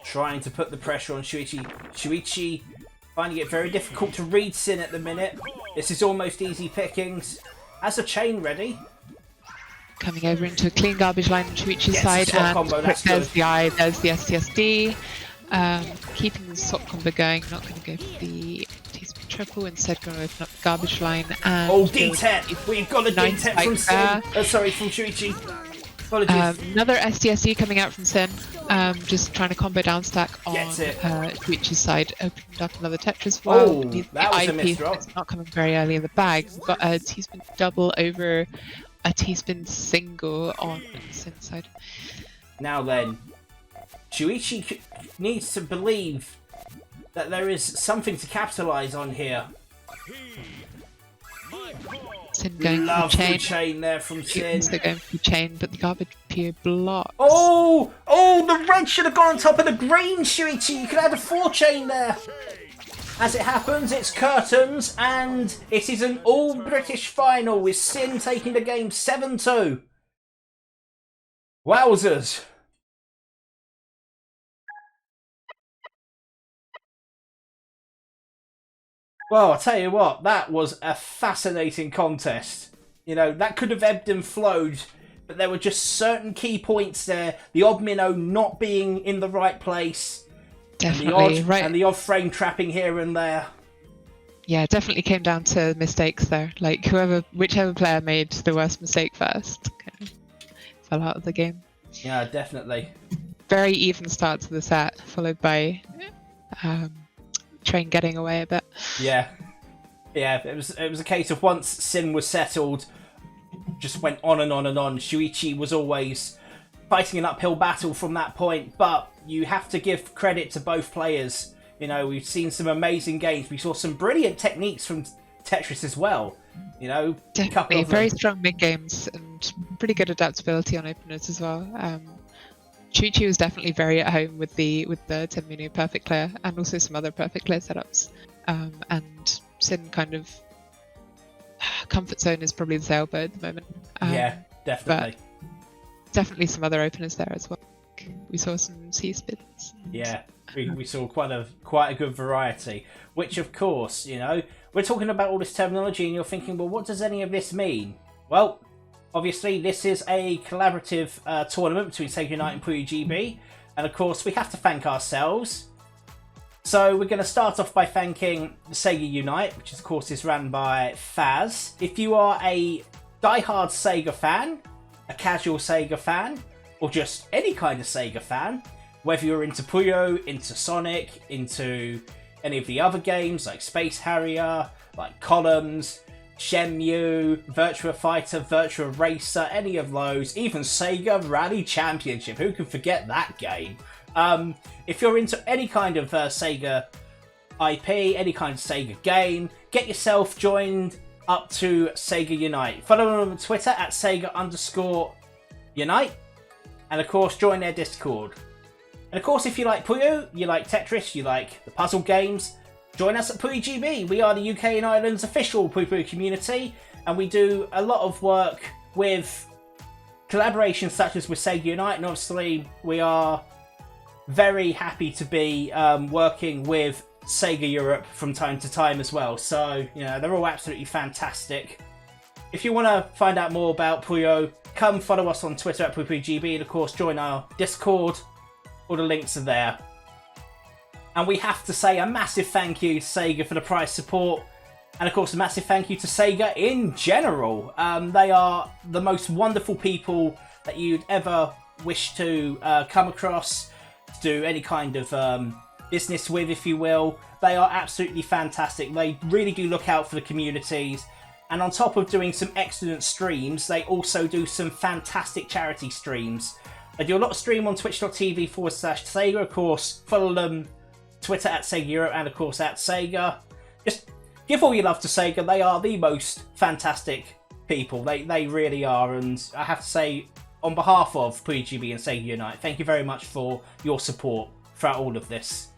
Speaker 2: Trying to put the pressure on Shuichi. Shuichi finding it very difficult to read Sin at the minute. This is almost easy pickings. Has a chain ready.
Speaker 4: Coming over into a clean garbage line on Shuichi's
Speaker 2: Gets a
Speaker 4: side,
Speaker 2: swap
Speaker 4: and
Speaker 2: combo, that's
Speaker 4: there's
Speaker 2: good.
Speaker 4: the eye, there's the STSD. Keeping the swap combo going, not going to go for the T-spin triple, instead going to open up the garbage line. And
Speaker 2: Oh, D-Tet! We've got a
Speaker 4: Nice
Speaker 2: D-Tet from
Speaker 4: spike
Speaker 2: Sin. Sorry, from Shuichi. Apologies.
Speaker 4: another STSD coming out from Sin, just trying to combo down stack on
Speaker 2: Gets it.
Speaker 4: Shuichi's side, opened up another Tetris wall.
Speaker 2: Oh,
Speaker 4: Needs
Speaker 2: that
Speaker 4: the
Speaker 2: was a
Speaker 4: eyepiece,
Speaker 2: misdrop.
Speaker 4: it's not coming very early in the bag. We've got a T-spin double over a T-spin single on Sin's side.
Speaker 2: Now then, Shuichi needs to believe that there is something to capitalise on here.
Speaker 4: Sin going
Speaker 2: Love
Speaker 4: for
Speaker 2: the
Speaker 4: the chain.
Speaker 2: chain there from Sin.
Speaker 4: Also going for the chain, but the garbage Puyo blocks.
Speaker 2: Oh! Oh, the red should have gone on top of the green, Shuichi. You could have had a 4-chain there. As it happens, it's curtains, and it is an all-British final with Sin taking the game 7-2. Wowzers. Well, I'll tell you what, that was a fascinating contest. You know, that could have ebbed and flowed, but there were just certain key points there. The odd minnow not being in the right place,
Speaker 4: Definitely, right.
Speaker 2: and the odd frame trapping here and there.
Speaker 4: Yeah, definitely came down to mistakes there. Like whichever player made the worst mistake first, kind of fell out of the game.
Speaker 2: Yeah, definitely.
Speaker 4: Very even start to the set, followed by Train getting away a bit.
Speaker 2: Yeah, it was a case of once Sin was settled, just went on and on and on. Shuichi was always fighting an uphill battle from that point, but you have to give credit to both players. You know, we've seen some amazing games. We saw some brilliant techniques from Tetris as well. You know, a couple
Speaker 4: Definitely
Speaker 2: of
Speaker 4: very
Speaker 2: them.
Speaker 4: strong mid games and pretty good adaptability on openers as well. Chuchi was definitely very at home with the 10 menu perfect clear and also some other perfect clear setups. And Sin kind of comfort zone is probably the sailboat at the moment.
Speaker 2: Yeah, definitely.
Speaker 4: Definitely some other openers there as well. We saw some sea spins.
Speaker 2: Yeah, we saw quite a good variety. Which, of course, you know, we're talking about all this terminology, and you're thinking, well, what does any of this mean? Well, obviously, this is a collaborative tournament between Sega Unite and PuyoGB, and of course, we have to thank ourselves. So we're going to start off by thanking Sega Unite, which of course is run by Faz. If you are a diehard Sega fan, a casual Sega fan, or just any kind of Sega fan, whether you're into Puyo, into Sonic, into any of the other games like Space Harrier, like Columns, Shenmue, Virtua Fighter, Virtua Racer, any of those, even Sega Rally Championship, who can forget that game? If you're into any kind of Sega IP, any kind of Sega game, get yourself joined up to Sega Unite. Follow them on Twitter at Sega_Unite, and of course join their Discord. And of course, if you like Puyo, you like Tetris, you like the puzzle games, join us at PuyoGB. We are the UK and Ireland's official Puyo Puyo community, and we do a lot of work with collaborations such as with Sega Unite, and obviously we are very happy to be working with Sega Europe from time to time as well. So, you know, they're all absolutely fantastic. If you want to find out more about Puyo, come follow us on Twitter at PuyoPuyoGB, and of course join our Discord. All the links are there. And we have to say a massive thank you to Sega for the prize support, and of course a massive thank you to Sega in general. They are the most wonderful people that you'd ever wish to come across, to do any kind of business with, if you will. They are absolutely fantastic. They really do look out for the communities, and on top of doing some excellent streams, they also do some fantastic charity streams. They do a lot of stream on twitch.tv/Sega. Of course, follow them Twitter at Sega Europe, and of course at Sega. Just give all your love to Sega. They are the most fantastic people. They really are, and I have to say, on behalf of PuyoGB and Sega Unite, thank you very much for your support throughout all of this.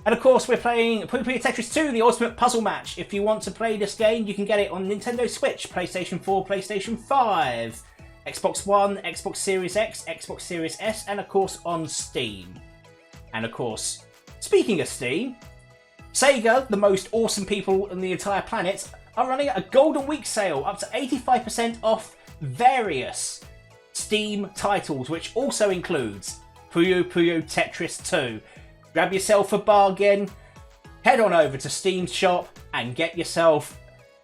Speaker 2: And of course, we're playing Puyo Puyo Tetris 2, the Ultimate Puzzle Match. If you want to play this game, you can get it on Nintendo Switch, PlayStation 4, PlayStation 5, Xbox One, Xbox Series X, Xbox Series S, and of course on Steam. And of course, speaking of Steam, Sega, the most awesome people on the entire planet, are running a Golden Week sale, up to 85% off various Steam titles, which also includes Puyo Puyo Tetris 2. Grab yourself a bargain, head on over to Steam's shop and get yourself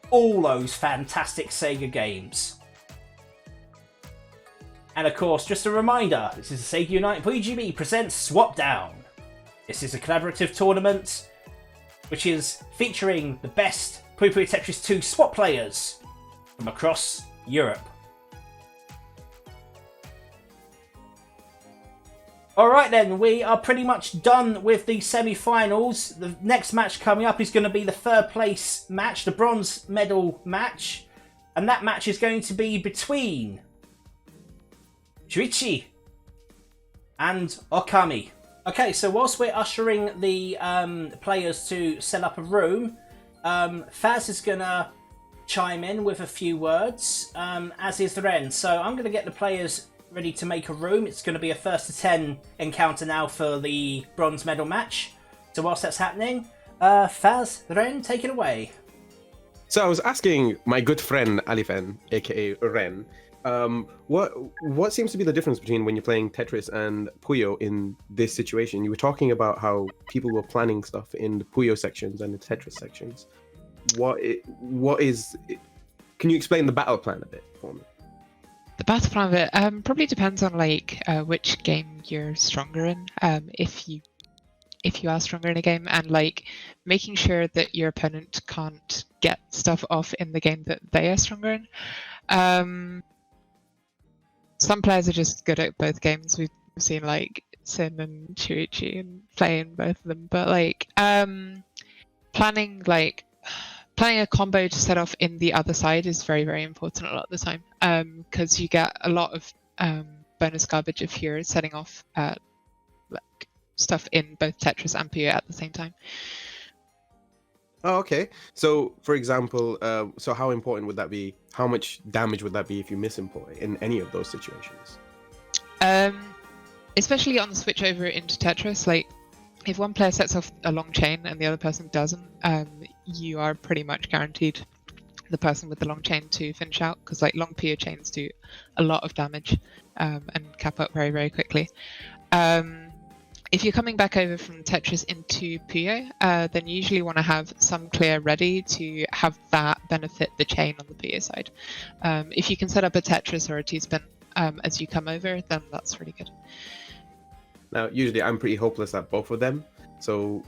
Speaker 2: all those fantastic Sega games. And of course, just a reminder, this is the Sega Unite and PuyoGB presents Swapdown. This is a collaborative tournament which is featuring the best Puyo Puyo Tetris 2 swap players from across Europe. Alright then, we are pretty much done with the semi-finals. The next match coming up is going to be the third place match, the bronze medal match. And that match is going to be between Shuichi and Okami. Okay, so whilst we're ushering the players to set up a room, Faz is going to chime in with a few words, as is Ren. So I'm going to get the players ready to make a room. It's going to be a first to 10 encounter now for the bronze medal match. So whilst that's happening, Faz, Ren, take it away.
Speaker 1: So I was asking my good friend Alifen, aka Ren, what seems to be the difference between when you're playing Tetris and Puyo in this situation? You were talking about how people were planning stuff in the Puyo sections and the Tetris sections. What is? Can you explain the battle plan a bit for me?
Speaker 4: The battle plan of it probably depends on which game you're stronger in. If you are stronger in a game, and making sure that your opponent can't get stuff off in the game that they are stronger in. Some players are just good at both games. We've seen Sin and Shuichi and playing both of them, but planning a combo to set off in the other side is very, very important a lot of the time, because you get a lot of bonus garbage if you're setting off stuff in both Tetris and Puyo at the same time.
Speaker 1: Oh, okay. So, for example, so how important would that be? How much damage would that be if you misimport in any of those situations?
Speaker 4: Especially on the switch over into Tetris, if one player sets off a long chain and the other person doesn't, you are pretty much guaranteed the person with the long chain to finish out, because long Puyo chains do a lot of damage and cap up very, very quickly. If you're coming back over from Tetris into Puyo, then you usually want to have some clear ready to have that benefit the chain on the Puyo side. If you can set up a Tetris or a T-spin as you come over, then that's really good.
Speaker 1: Now, usually I'm pretty hopeless at both of them. So,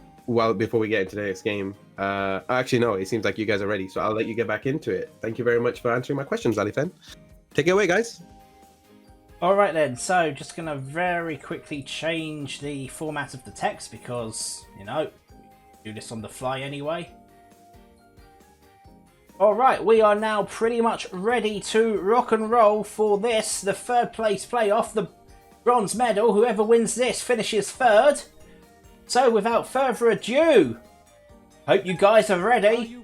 Speaker 1: before we get into the next game, actually, no, it seems like you guys are ready. So I'll let you get back into it. Thank you very much for answering my questions, Alifen. Take it away, guys.
Speaker 2: Alright then, so just going to very quickly change the format of the text because, Do this on the fly anyway. Alright, we are now pretty much ready to rock and roll for this, the third place playoff, the bronze medal. Whoever wins this finishes third. So without further ado, hope you guys are ready.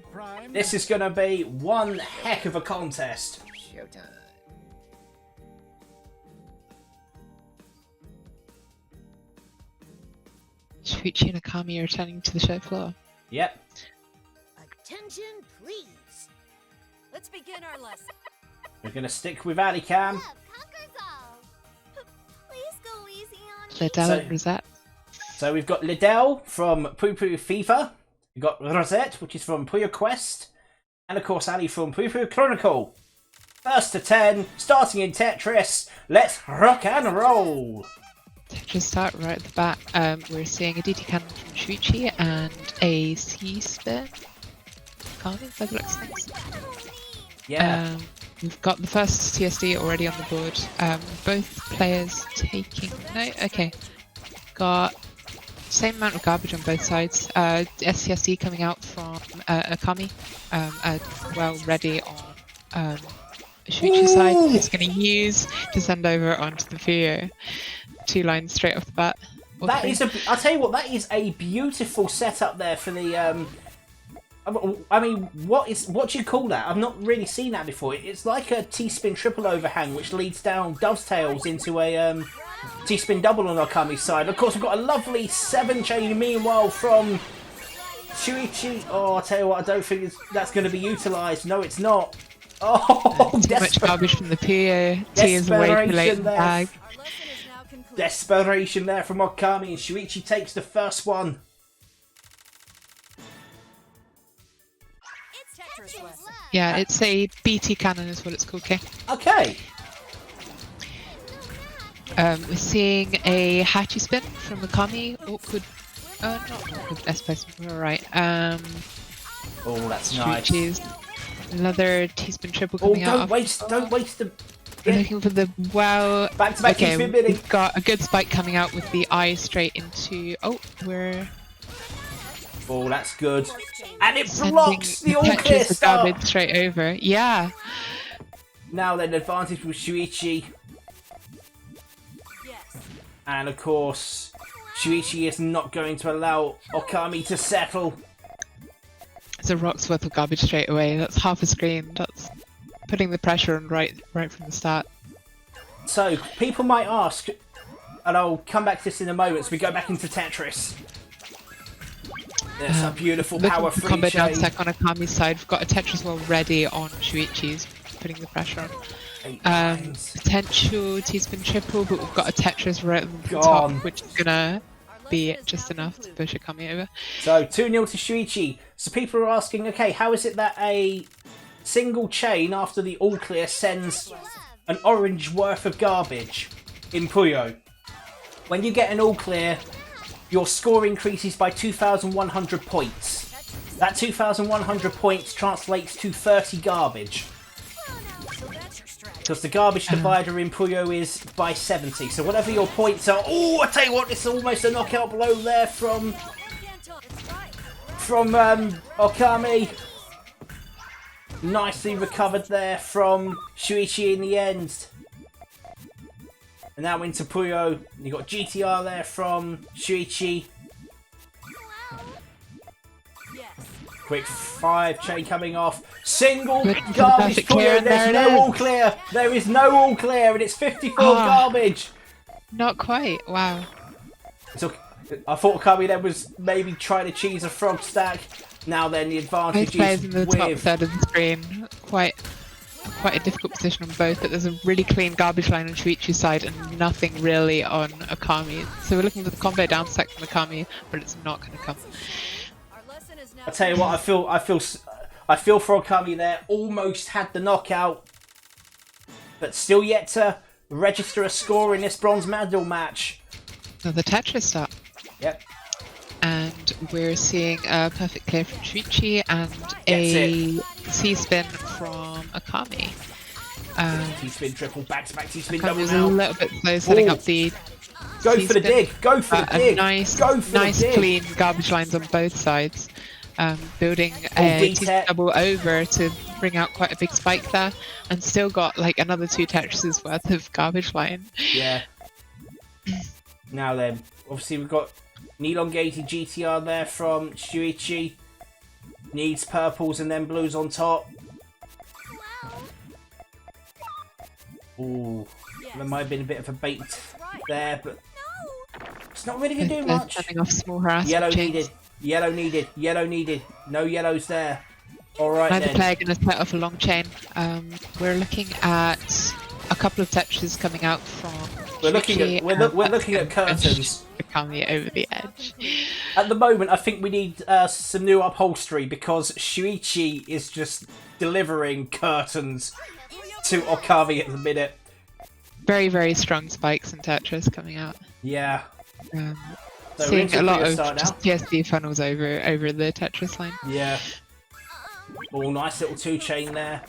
Speaker 2: This is going to be one heck of a contest.
Speaker 3: Showtime.
Speaker 4: Shuichi and Akami are returning to the show floor.
Speaker 2: Yep.
Speaker 3: Attention, please. Let's begin our lesson.
Speaker 2: We're going to stick with Adicam.
Speaker 3: Love conquers all. Please go easy on me.
Speaker 4: Liddell
Speaker 2: So-
Speaker 4: and Rosette.
Speaker 2: So we've got Liddell from Puyo Puyo FIFA. We've got Rosette, which is from Puyo Quest. And of course Ali from Puyo Puyo Chronicle. First to 10, starting in Tetris. Let's rock and roll.
Speaker 4: Tetris start right at the bat. We're seeing a DT cannon from Shuichi and a C-spin. Akami, by the looks of things.
Speaker 2: Yeah.
Speaker 4: We've got the first TSD already on the board. Both players taking no. Okay, got same amount of garbage on both sides. STSD coming out from Akami, well ready on Shuichi's side. It's going to use to send over onto the Puyo. 2 lines straight off the bat.
Speaker 2: That is I'll tell you what, that is a beautiful setup there for the I mean, what do you call that? I've not really seen that before. It's like a T-spin triple overhang, which leads down dovetails into a T-spin double on Akami's side. Of course, we've got a lovely 7-chain meanwhile from Shuichi. Oh, I'll tell you what, I don't think that's going to be utilised. No, it's not. Oh,
Speaker 4: too much garbage from the Puyo. T is away too late in the bag.
Speaker 3: Our lesson is now concluded.
Speaker 2: Desperation there from Akami, and Shuichi takes the first one.
Speaker 3: It's Tetris lesson.
Speaker 4: Yeah, it's a BT cannon is what it's called, okay?
Speaker 2: Okay.
Speaker 4: We're seeing a Hachi spin from Akami. Awkward. Not awkward, I suppose we're right.
Speaker 2: Oh, that's nice.
Speaker 4: Shuichi's another T-spin triple
Speaker 2: Oh,
Speaker 4: coming out.
Speaker 2: don't waste the...
Speaker 4: We're looking for the wow.
Speaker 2: Back-to-back
Speaker 4: Okay,
Speaker 2: T-spin bidding.
Speaker 4: we've got a good spike coming out with the eye straight into. Oh, we're
Speaker 2: Oh, that's good. And it
Speaker 4: sending
Speaker 2: blocks the all clear
Speaker 4: Tetris the
Speaker 2: start.
Speaker 4: garbage straight over. Yeah.
Speaker 2: Now then, advantage with Shuichi.
Speaker 3: Yes.
Speaker 2: And of course, Shuichi is not going to allow Akami to settle.
Speaker 4: It's a rock's worth of garbage straight away. That's half a screen. That's putting the pressure on right from the start.
Speaker 2: So, people might ask, and I'll come back to this in a moment, so we go back into Tetris. There's a beautiful
Speaker 4: Looking
Speaker 2: power
Speaker 4: for
Speaker 2: free
Speaker 4: combo down
Speaker 2: chain.
Speaker 4: stack on Akami's side. We've got a Tetris well ready on Shuichi's, putting the pressure on.
Speaker 2: 8 lines.
Speaker 4: Potential T-spin triple, but we've got a Tetris right on the
Speaker 2: Gone.
Speaker 4: top, which is gonna be just enough to push Akami over.
Speaker 2: So 2-0 to Shuichi. So people are asking, okay, how is it that a single chain after the all clear sends an orange worth of garbage in Puyo? When you get an all clear, your score increases by 2,100 points. That 2,100 points translates to 30 garbage.
Speaker 3: So that's your strategy.
Speaker 2: Because the garbage divider in Puyo is by 70. So whatever your points are... Oh, I tell you what, it's almost a knockout blow there from
Speaker 3: It's right.
Speaker 2: Akami. Nicely recovered there from Shuichi in the end. And now into Puyo. You got GTR there from Shuichi.
Speaker 3: Yes.
Speaker 2: Quick 5 chain coming off. Single
Speaker 4: Good for the
Speaker 2: garbage
Speaker 4: perfect clear,
Speaker 2: Puyo.
Speaker 4: and there
Speaker 2: There's
Speaker 4: it
Speaker 2: no
Speaker 4: is.
Speaker 2: all clear. There is no all clear, and it's 54
Speaker 4: Ah.
Speaker 2: garbage.
Speaker 4: Not quite. Wow.
Speaker 2: So I thought Akami then was maybe trying to cheese a frog stack. Now then, the
Speaker 4: Both
Speaker 2: advantage
Speaker 4: players
Speaker 2: is
Speaker 4: in the top
Speaker 2: with...
Speaker 4: third of the screen. Quite a difficult position on both, but there's a really clean garbage line on Shuichi's side and nothing really on Akami. So we're looking for the combo down stack from Akami, but it's not going to come.
Speaker 3: Our lesson is now.
Speaker 2: I tell you what, I feel for Akami there. Almost had the knockout, but still yet to register a score in this bronze medal match.
Speaker 4: Another Tetris start.
Speaker 2: Yep.
Speaker 4: And we're seeing a perfect clear from Shuichi and
Speaker 2: Gets
Speaker 4: a C-spin from Akami.
Speaker 2: T-spin triple, back to back T-spin double
Speaker 4: Akami's a
Speaker 2: now.
Speaker 4: little bit slow setting
Speaker 2: Ooh.
Speaker 4: up the
Speaker 2: Go for the
Speaker 4: T-spin.
Speaker 2: dig, go for the dig,
Speaker 4: Nice,
Speaker 2: go for
Speaker 4: nice
Speaker 2: the dig.
Speaker 4: clean garbage lines on both sides. Building
Speaker 2: Oh,
Speaker 4: a
Speaker 2: reset.
Speaker 4: T-spin double over to bring out quite a big spike there, and still got like another 2 Tetrises worth of garbage line.
Speaker 2: Yeah. Now then, obviously we've got an elongated GTR there from Shuichi. Needs purples and then blues on top. Ooh, there might have been a bit of a bait there, but it's not really going to do much.
Speaker 4: Turning off small harassment
Speaker 2: Yellow
Speaker 4: chains.
Speaker 2: needed, yellow needed, yellow needed. No yellows there. Alright
Speaker 4: Neither
Speaker 2: then.
Speaker 4: player going to set off a long chain. We're looking at a couple of Tetris coming out from.
Speaker 2: We're looking at we're looking at curtains.
Speaker 4: Coming over the edge.
Speaker 2: At the moment, I think we need some new upholstery because Shuichi is just delivering curtains to Okami at the minute.
Speaker 4: Very, very strong spikes and Tetris coming out.
Speaker 2: Yeah. So we're
Speaker 4: Seeing
Speaker 2: into
Speaker 4: a lot
Speaker 2: Puyo
Speaker 4: of
Speaker 2: start
Speaker 4: just TSD funnels over the Tetris line.
Speaker 2: Yeah. Oh, nice little 2-chain there.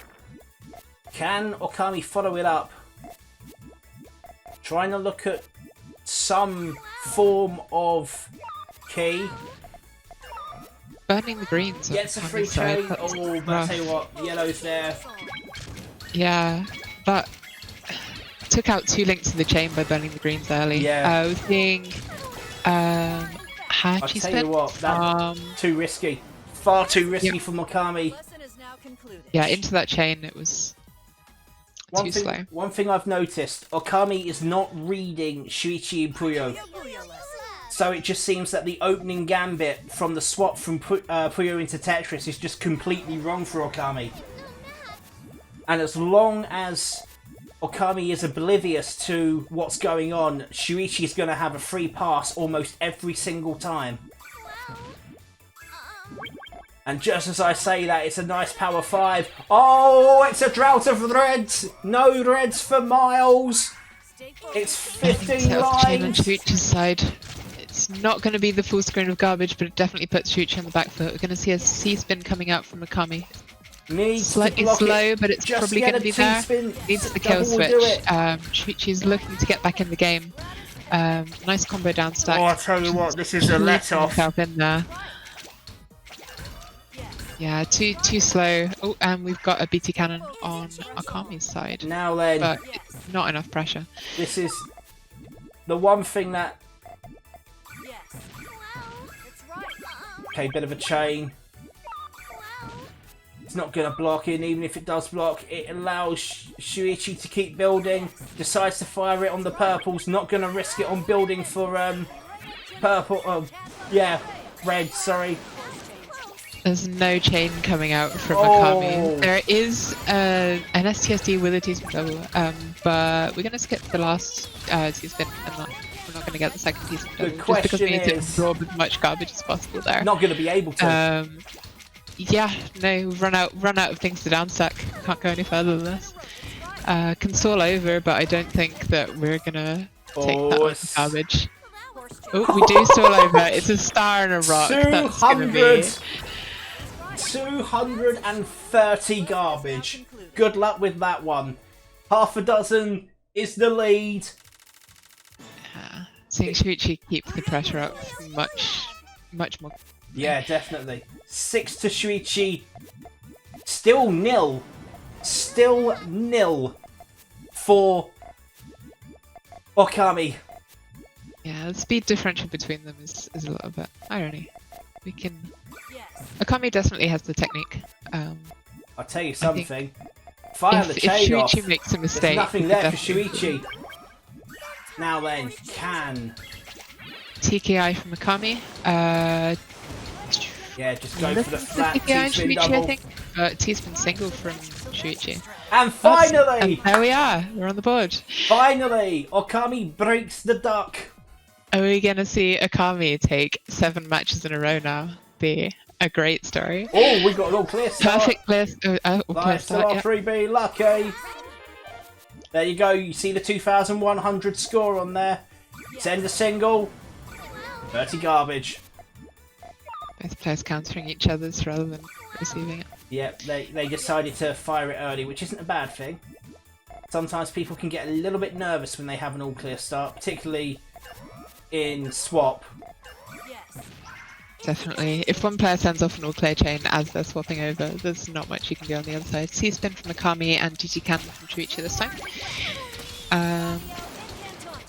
Speaker 2: Can Okami follow it up? Trying to look at some form of key.
Speaker 4: Burning the greens.
Speaker 2: Gets a
Speaker 4: on
Speaker 2: free
Speaker 4: this side,
Speaker 2: chain.
Speaker 4: that's
Speaker 2: Oh, but I
Speaker 4: rough.
Speaker 2: tell you what, yellow's there.
Speaker 4: Yeah, but took out 2 links in the chain by burning the greens early.
Speaker 2: Yeah.
Speaker 4: We're seeing
Speaker 2: I
Speaker 4: Hachi
Speaker 2: tell
Speaker 4: spin.
Speaker 2: you what, that's too risky. Far too risky for Okami.
Speaker 3: Lesson is now concluded.
Speaker 4: Yeah, into that chain it was too slow.
Speaker 2: One thing I've noticed, Okami is not reading Shuichi and Puyo. So it just seems that the opening gambit from the swap from Puyo into Tetris is just completely wrong for Okami. And as long as Okami is oblivious to what's going on, Shuichi is going to have a free pass almost every single time. And just as I say that, it's a nice power 5. Oh, it's a drought of reds! No reds for miles! It's 15
Speaker 4: Set off chain on
Speaker 2: lines!
Speaker 4: Shuichi's side. It's not going to be the full screen of garbage, but it definitely puts Shuichi on the back foot. We're going to see a C-spin coming out from Akami.
Speaker 2: Needs
Speaker 4: Slightly
Speaker 2: to block
Speaker 4: slow,
Speaker 2: it.
Speaker 4: but it's
Speaker 2: Just
Speaker 4: probably
Speaker 2: get
Speaker 4: going to
Speaker 2: a
Speaker 4: be there.
Speaker 2: T-spin.
Speaker 4: Needs the
Speaker 2: Double
Speaker 4: kill
Speaker 2: will
Speaker 4: switch.
Speaker 2: do it.
Speaker 4: Shuichi's looking to get back in the game. Nice combo down stack.
Speaker 2: Oh, I tell you what, this is a let-off.
Speaker 4: Himself in there. Yeah, too slow. Oh, and we've got a BT cannon on Akami's side,
Speaker 2: Now then,
Speaker 4: but it's not enough pressure.
Speaker 2: this is the one thing that...
Speaker 3: Yes. It's right.
Speaker 2: Okay, bit of a chain. It's not going to block in, even if it does block. It allows Shuichi to keep building. Decides to fire it on the purples. Not going to risk it on building for purple. Oh, yeah, red, sorry.
Speaker 4: There's no chain coming out from
Speaker 2: Oh.
Speaker 4: Akami. There is an STSD with a T-spin double, but we're going to skip the last T-spin and we're not going to get the second T-spin double. Just because we need to
Speaker 2: question is-
Speaker 4: absorb as much garbage as possible there.
Speaker 2: Not going to be able to.
Speaker 4: Yeah, no, we've run out of things to downstack. Can't go any further than this. Can stall over, but I don't think that we're gonna take that much
Speaker 2: it's-
Speaker 4: garbage. Oh, we do stall over. It's a star and a rock. That's gonna be
Speaker 2: 230 garbage. Good luck with that one. Half a dozen is the lead.
Speaker 4: seeing Shuichi keep the pressure up much more.
Speaker 2: Yeah, definitely. 6 to Shuichi. Still nil. Still nil for Okami.
Speaker 4: Yeah, the speed differential between them is a little bit irony. We can.
Speaker 3: Yes.
Speaker 4: Akami definitely has the technique.
Speaker 2: I'll tell you something. Fire the
Speaker 4: If
Speaker 2: chain off.
Speaker 4: Shuichi makes a
Speaker 2: There's
Speaker 4: mistake,
Speaker 2: nothing
Speaker 4: we
Speaker 2: there
Speaker 4: could
Speaker 2: for
Speaker 4: definitely-
Speaker 2: Shuichi. Now then, can.
Speaker 4: TKI from Akami.
Speaker 2: Yeah, just go for the flat
Speaker 4: TKI and
Speaker 2: T-spin
Speaker 4: Shuichi, I
Speaker 2: double.
Speaker 4: think. T-spin single from Shuichi.
Speaker 2: And
Speaker 4: And
Speaker 2: finally,
Speaker 4: there we are. We're on the board.
Speaker 2: finally, Okami breaks the duck.
Speaker 4: Are we going to see Akami take 7 matches in a row now? Be a great story.
Speaker 2: Oh, we got an all clear start.
Speaker 4: Perfect clear, clear
Speaker 2: Nice,
Speaker 4: start, yeah.
Speaker 2: 3B, lucky. There you go, you see the 2,100 score on there. Send a single. 30 garbage.
Speaker 4: Both players countering each other's rather than receiving it.
Speaker 2: Yep, they decided to fire it early, which isn't a bad thing. sometimes people can get a little bit nervous when they have an all clear start, particularly in Swap.
Speaker 4: Definitely. If one player sends off an all-clear chain as they're swapping over, there's not much you can do on the other side. C-spin from Akami and GT Cannon from Shuichi this time.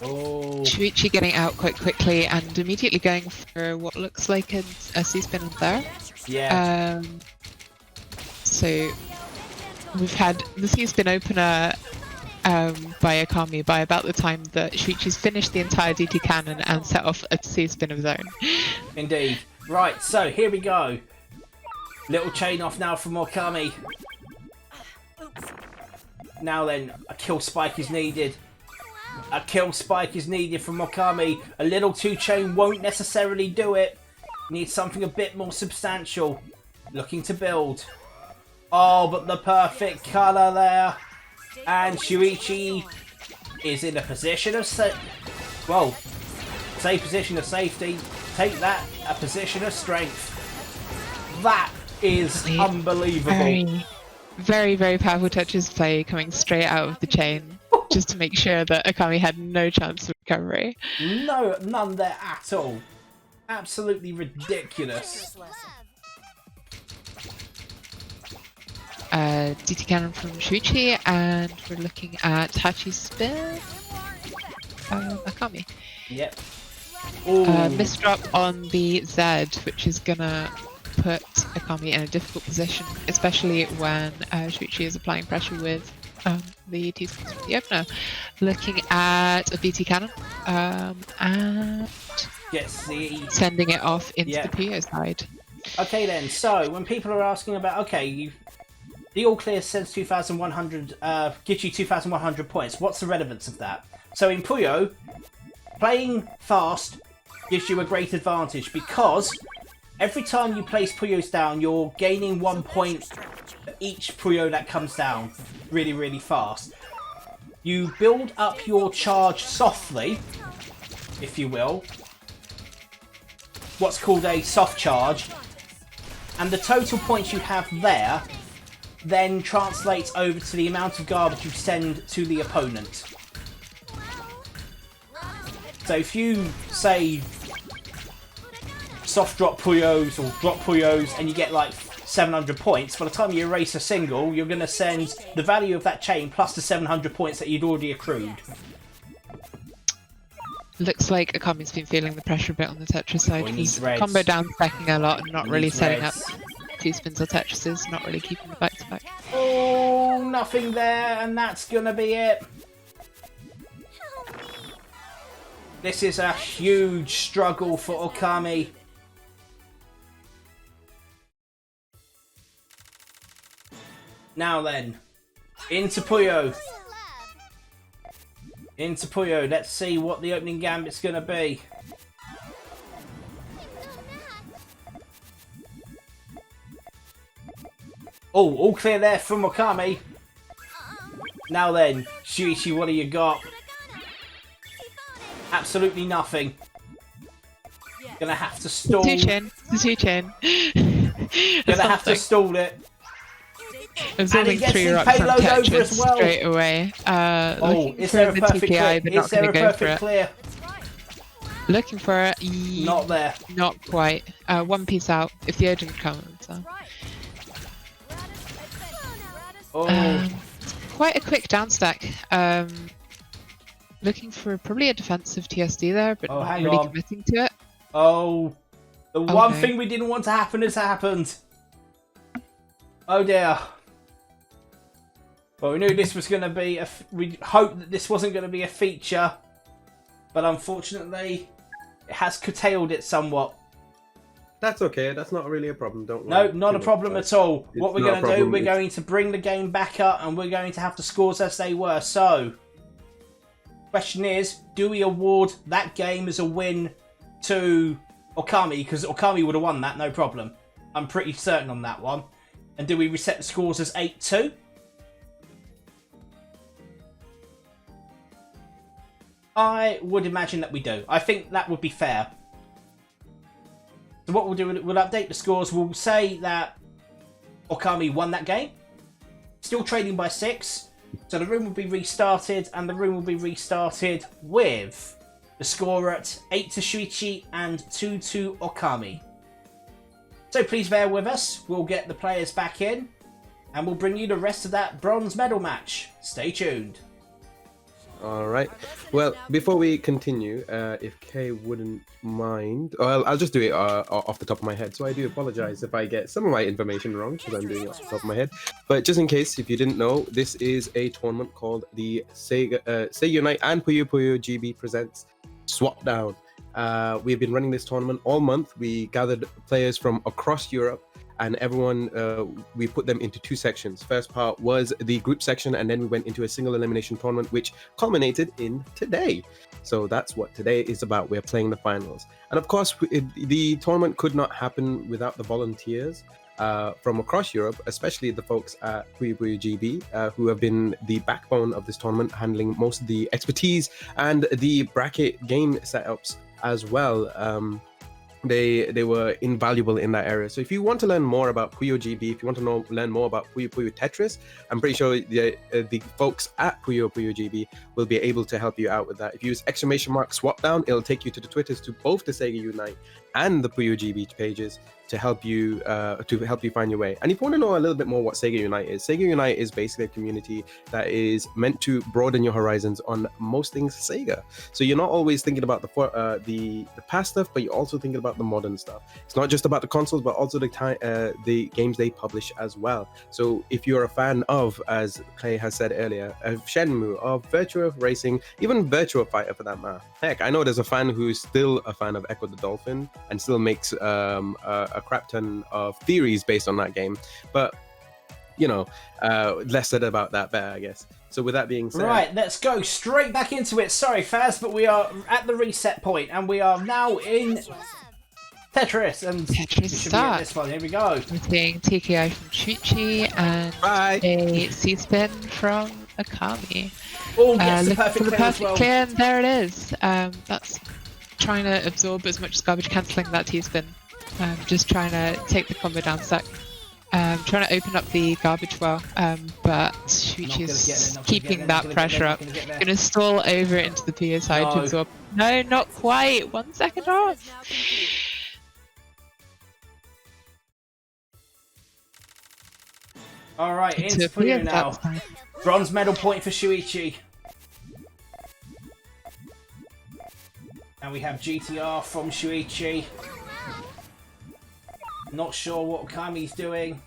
Speaker 4: Shuichi getting out quite quickly and immediately going for what looks like a C-spin on there.
Speaker 2: Yeah.
Speaker 4: So we've had the C-spin opener by Akami by about the time that Shuichi's finished the entire DT cannon and set off a C-spin of his own.
Speaker 2: Indeed. Right, so here we go. Little chain off now from Okami. Now then, a kill spike is needed. A kill spike is needed from Okami. A little 2-chain won't necessarily do it. Needs something a bit more substantial. Looking to build. Oh, but the perfect colour there. And Shuichi is in a position of position of safety. Take that, a position of strength. That is unbelievable.
Speaker 4: Very, very powerful touches play coming straight out of the chain, just to make sure that Akami had no chance of recovery.
Speaker 2: No, none there at all. Absolutely ridiculous.
Speaker 4: DT cannon from Shuichi, and we're looking at Hachi's spin. Akami.
Speaker 2: Yep.
Speaker 4: Misdrop on the Z, which is gonna put Akami in a difficult position, especially when Shuichi is applying pressure with the T-spins from the opener. Looking at a BT cannon and sending it off into the Puyo side.
Speaker 2: Okay then, so when people are asking about, the all clear says 2,100, gives you 2,100 points. What's the relevance of that? So in Puyo, playing fast gives you a great advantage because every time you place Puyos down, you're gaining 1 point for each Puyo that comes down really, really fast. You build up your charge softly, if you will, what's called a soft charge, and the total points you have there then translates over to the amount of garbage you send to the opponent. So if you say soft drop Puyos or drop Puyos and you get like 700 points, by the time you erase a single, you're going to send the value of that chain plus the 700 points that you'd already accrued.
Speaker 4: Looks like Akami's been feeling the pressure a bit on the Tetris side. He's combo down stacking a lot and not really setting up T-spins or Tetrises, not really keeping the back-to-back.
Speaker 2: Oh, nothing there, and that's going to be it. This is a huge struggle for Okami. Now then, into Puyo. Into Puyo. Let's see what the opening gambit's going to be. Oh, all clear there from Okami. Now then, Shuichi, what do you got? Absolutely nothing. Gonna have to stall.
Speaker 4: Two-chin.
Speaker 2: Gonna have to stall it.
Speaker 4: Absorbing 3 rocks on Tetris straight away.
Speaker 2: Is there a perfect clear? Is there a perfect clear?
Speaker 4: Looking for it.
Speaker 2: Not there.
Speaker 4: Not quite. One piece out. If the urgent comes. Quite a quick down stack. Looking for probably a defensive TSD there, but not really committing to it.
Speaker 2: Oh, the one thing we didn't want to happen has happened. Oh dear. Well, we knew this was going to be we hoped that this wasn't going to be a feature, but unfortunately, it has curtailed it somewhat.
Speaker 1: That's okay. That's not really a problem. Don't
Speaker 2: worry.
Speaker 1: No,
Speaker 2: not a problem at all. What we're going to do, we're going to bring the game back up, and we're going to have the scores as they were. So, question is, do we award that game as a win to Okami? Because Okami would have won that, no problem. I'm pretty certain on that one. And do we reset the scores as 8-2? I would imagine that we do. I think that would be fair. So what we'll do, we'll update the scores. We'll say that Okami won that game. Still trading by 6. So the room will be restarted, and the room will be restarted with the score at 8 to Shuichi and 2 to Okami. So please bear with us. We'll get the players back in, and we'll bring you the rest of that bronze medal match. Stay tuned.
Speaker 1: All right. Well, before we continue, if Kay wouldn't mind, I'll just do it off the top of my head. So I do apologize if I get some of my information wrong because I'm doing it off the top of my head. But just in case, if you didn't know, this is a tournament called the Sega Unite and PuyoGB presents Swapdown. We've been running this tournament all month. We gathered players from across Europe. And everyone, we put them into two sections. First part was the group section, and then we went into a single elimination tournament, which culminated in today. So that's what today is about. We're playing the finals. And of course, the tournament could not happen without the volunteers from across Europe, especially the folks at PuyoGB, who have been the backbone of this tournament, handling most of the expertise and the bracket game setups as well. They were invaluable in that area. So if you want to learn more about PuyoGB, if you want to learn more about Puyo Puyo Tetris, I'm pretty sure the folks at PuyoGB will be able to help you out with that. If you use !Swapdown, it'll take you to the Twitters to both the Sega Unite and the PuyoGB pages to help you find your way. And if you want to know a little bit more what Sega Unite is, Sega Unite is basically a community that is meant to broaden your horizons on most things Sega. So you're not always thinking about the past stuff, but you're also thinking about the modern stuff. It's not just about the consoles, but also the games they publish as well. So if you're a fan of, as Clay has said earlier, of Shenmue, of Virtua Racing, even Virtua Fighter for that matter. Heck, I know there's a fan who's still a fan of Echo the Dolphin and still makes a crap ton of theories based on that game, but you know, less said about that better, I guess. So with that being said,
Speaker 2: right, let's go straight back into it. Sorry, Faz, but we are at the reset point, and we are now in Tetris, and
Speaker 4: Tetris start.
Speaker 2: This one. Here we go.
Speaker 4: I'm seeing TKI from Chuchi and a C-spin from Okami.
Speaker 2: Oh, yes, the
Speaker 4: Looking
Speaker 2: perfect
Speaker 4: for the
Speaker 2: clear as
Speaker 4: perfect
Speaker 2: well.
Speaker 4: clear, and there it is. That's trying to absorb as much garbage cancelling that T-spin. Just trying to take the combo down stack. Trying to open up the garbage well, but Shuichi's keeping that pressure up. Gonna stall over into the Puyo side to absorb. No, not quite. 1 second off.
Speaker 2: All right, into Puyo now. Bronze medal point for Shuichi. And we have GTR from Shuichi. Not sure what Okami's doing.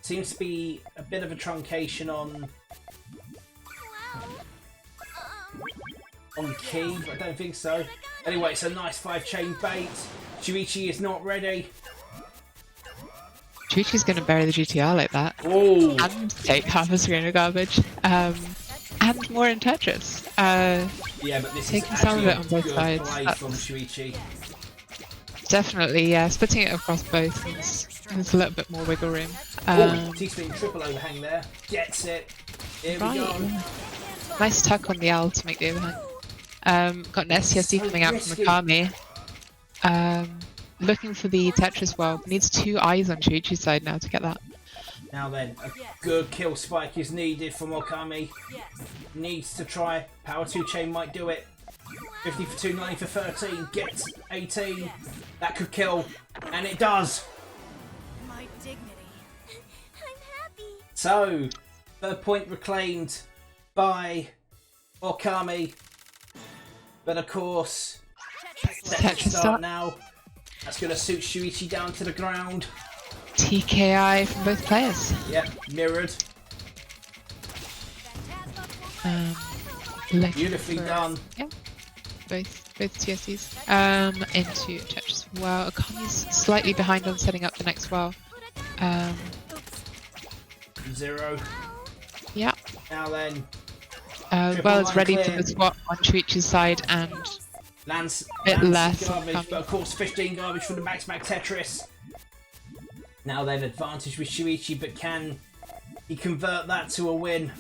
Speaker 2: Seems to be a bit of a truncation on key, but I don't think so. Anyway, it's a nice 5-chain bait. Shuichi is not ready.
Speaker 4: Chuchi's gonna bury the GTR like that.
Speaker 2: Oh!
Speaker 4: And take half a screen of garbage. And more in Tetris.
Speaker 2: Yeah, but this
Speaker 4: taking
Speaker 2: is
Speaker 4: some of
Speaker 2: actually
Speaker 4: it on both
Speaker 2: a good
Speaker 4: sides.
Speaker 2: play
Speaker 4: That's
Speaker 2: from Shuichi.
Speaker 4: definitely, yeah. Splitting it across both means there's a little bit more wiggle room.
Speaker 2: T-spin triple overhang there. Gets it. Here we
Speaker 4: Right.
Speaker 2: go.
Speaker 4: Nice tuck on the L to make the overhang. Got an STSD coming out from Okami. Looking for the Tetris well. Needs 2 eyes on Chuchi's side now to get that.
Speaker 2: Now then, a good kill spike is needed from Okami. Needs to try. Power 2 chain might do it. 50 for 2, 90 for 13. Gets 18. That could kill. And it does.
Speaker 3: My dignity. I'm happy.
Speaker 2: So, third point reclaimed by Okami. But of course, Tetris start now. That's going to suit Shuichi down to the ground.
Speaker 4: TKI from both players.
Speaker 2: Yep, mirrored. Beautifully done.
Speaker 4: Yeah, both TSCs. Into Tetris. Well, Okami's slightly behind on setting up the next well.
Speaker 2: 0.
Speaker 4: Yeah.
Speaker 2: Now then,
Speaker 4: well, it's ready
Speaker 2: clear.
Speaker 4: for the swap on Chuichi's side and
Speaker 2: lands
Speaker 4: bit less
Speaker 2: garbage,
Speaker 4: on
Speaker 2: but of course 15 garbage from the Max Tetris. Now then, advantage with Shuichi, but can he convert that to a win?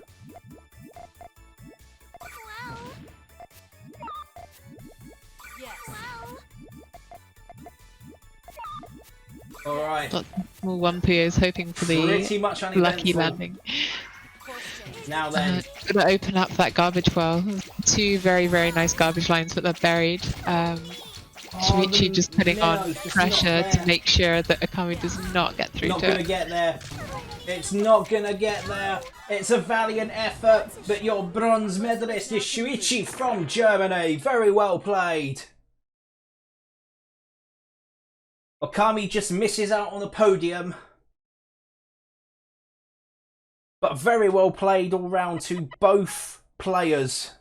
Speaker 2: Alright.
Speaker 4: Well, one Puyo is hoping for the
Speaker 2: Pretty much
Speaker 4: lucky
Speaker 2: uneventful.
Speaker 4: landing.
Speaker 2: Now then,
Speaker 4: Gonna open up that garbage well. Two very, very nice garbage lines, but they're buried. Shuichi just putting on pressure to make sure that Akami does not get through
Speaker 2: not
Speaker 4: to
Speaker 2: gonna
Speaker 4: it.
Speaker 2: get there. It's not gonna get there. It's a valiant effort, but your bronze medalist is Shuichi from Germany. Very well played. Okami just misses out on the podium. But very well played all round to both players.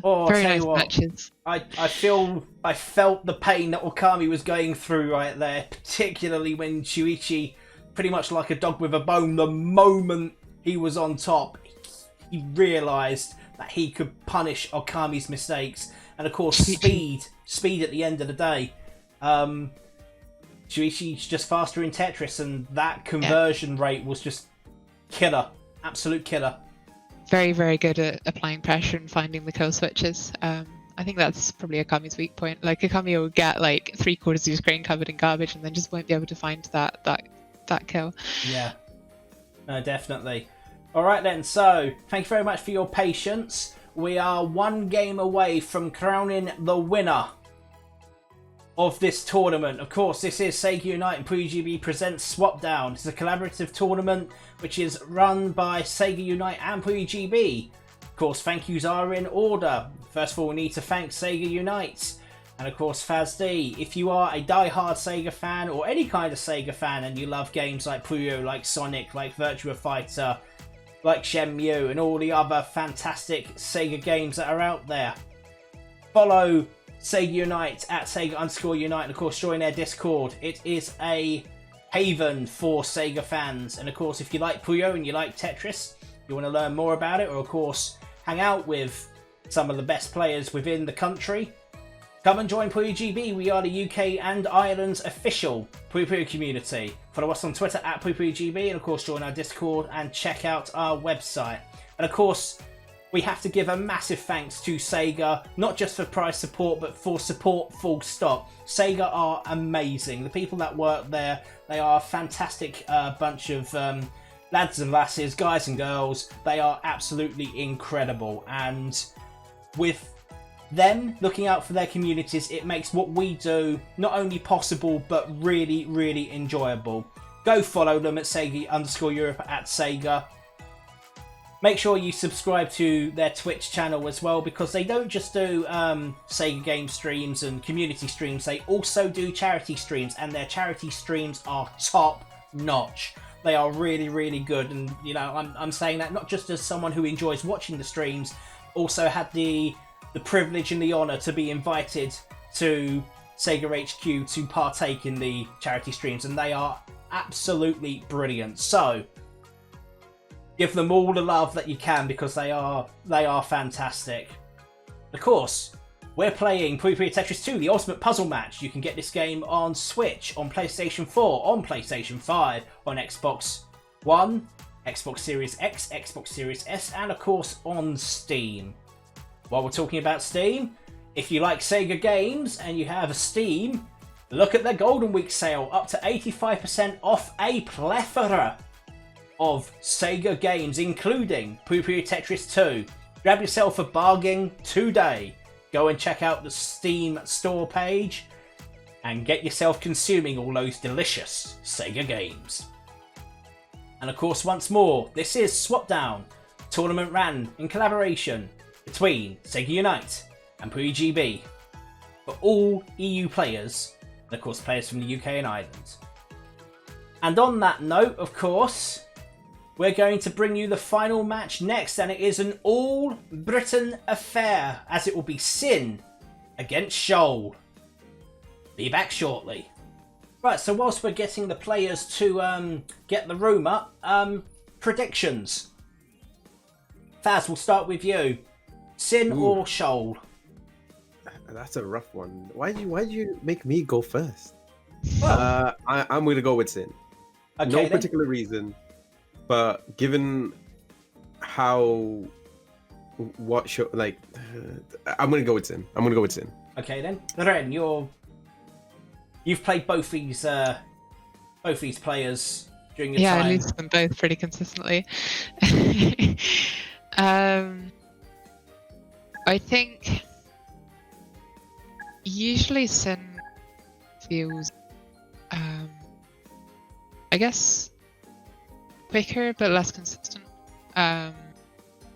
Speaker 2: Oh,
Speaker 4: Very
Speaker 2: I'll tell you
Speaker 4: nice
Speaker 2: what,
Speaker 4: matches.
Speaker 2: I felt the pain that Okami was going through right there, particularly when Shuichi, pretty much like a dog with a bone, the moment he was on top, he realised that he could punish Okami's mistakes. And of course, speed at the end of the day. Shuichi's just faster in Tetris, and that conversion rate was just killer. Absolute killer.
Speaker 4: Very, very good at applying pressure and finding the kill switches. I think that's probably Akami's weak point. Like, Akami will get like 3/4 of your screen covered in garbage and then just won't be able to find that kill.
Speaker 2: Yeah. No, definitely. Alright then, so thank you very much for your patience. We are one game away from crowning the winner of this tournament. Of course, this is Sega Unite and PuyoGB presents Swapdown. It's a collaborative tournament which is run by Sega Unite and PuyoGB. Of course, thank yous are in order. First of all, we need to thank Sega Unite. And of course, FazD. If you are a die-hard Sega fan or any kind of Sega fan and you love games like Puyo, like Sonic, like Virtua Fighter, like Shenmue and all the other fantastic Sega games that are out there, follow Sega Unite at Sega_Unite, and of course join their Discord. It is a haven for Sega fans, and of course if you like Puyo and you like Tetris, you want to learn more about it, or of course hang out with some of the best players within the country, come and join PuyoGB. We are the UK and Ireland's official Puyo Puyo community. Follow us on Twitter at PuyoPuyoGB, and of course join our Discord and check out our website. And of course, we have to give a massive thanks to Sega, not just for prize support, but for support full stop. Sega are amazing. The people that work there, they are a fantastic bunch of lads and lasses, guys and girls. They are absolutely incredible. And with them looking out for their communities, it makes what we do not only possible, but really, really enjoyable. Go follow them at Sega_Europe at Sega. Make sure you subscribe to their Twitch channel as well, because they don't just do Sega game streams and community streams, they also do charity streams, and their charity streams are top notch. They are really, really good, and you know, I'm saying that not just as someone who enjoys watching the streams, also had the privilege and the honour to be invited to Sega HQ to partake in the charity streams, and they are absolutely brilliant. So give them all the love that you can, because they are fantastic. Of course, we're playing Puyo Puyo Tetris 2, the Ultimate Puzzle Match. You can get this game on Switch, on PlayStation 4, on PlayStation 5, on Xbox One, Xbox Series X, Xbox Series S, and of course on Steam. While we're talking about Steam, if you like Sega games and you have Steam, look at their Golden Week sale, up to 85% off a plethora of Sega games, including Puyo Puyo Tetris 2. Grab yourself a bargain today. Go and check out the Steam store page and get yourself consuming all those delicious Sega games. And of course, once more, this is Swapdown, tournament ran in collaboration between Sega Unite and PuyoGB for all EU players, and of course players from the UK and Ireland. And on that note, of course, we're going to bring you the final match next, and it is an all-Britain affair, as it will be Sin against Shoal. Be back shortly. Right, so whilst we're getting the players to get the room up, predictions. Faz, we'll start with you. Sin or Shoal?
Speaker 1: That's a rough one. Why did you make me go first?
Speaker 2: Well,
Speaker 1: I'm gonna go with Sin.
Speaker 2: okay,
Speaker 1: No
Speaker 2: then.
Speaker 1: particular reason, but given how what show like, I'm gonna go with Sin.
Speaker 2: Okay then, Ren, you've played both these players during your
Speaker 4: Yeah,
Speaker 2: time?
Speaker 4: I lose them both pretty consistently. I think usually Sin feels, I guess, quicker but less consistent.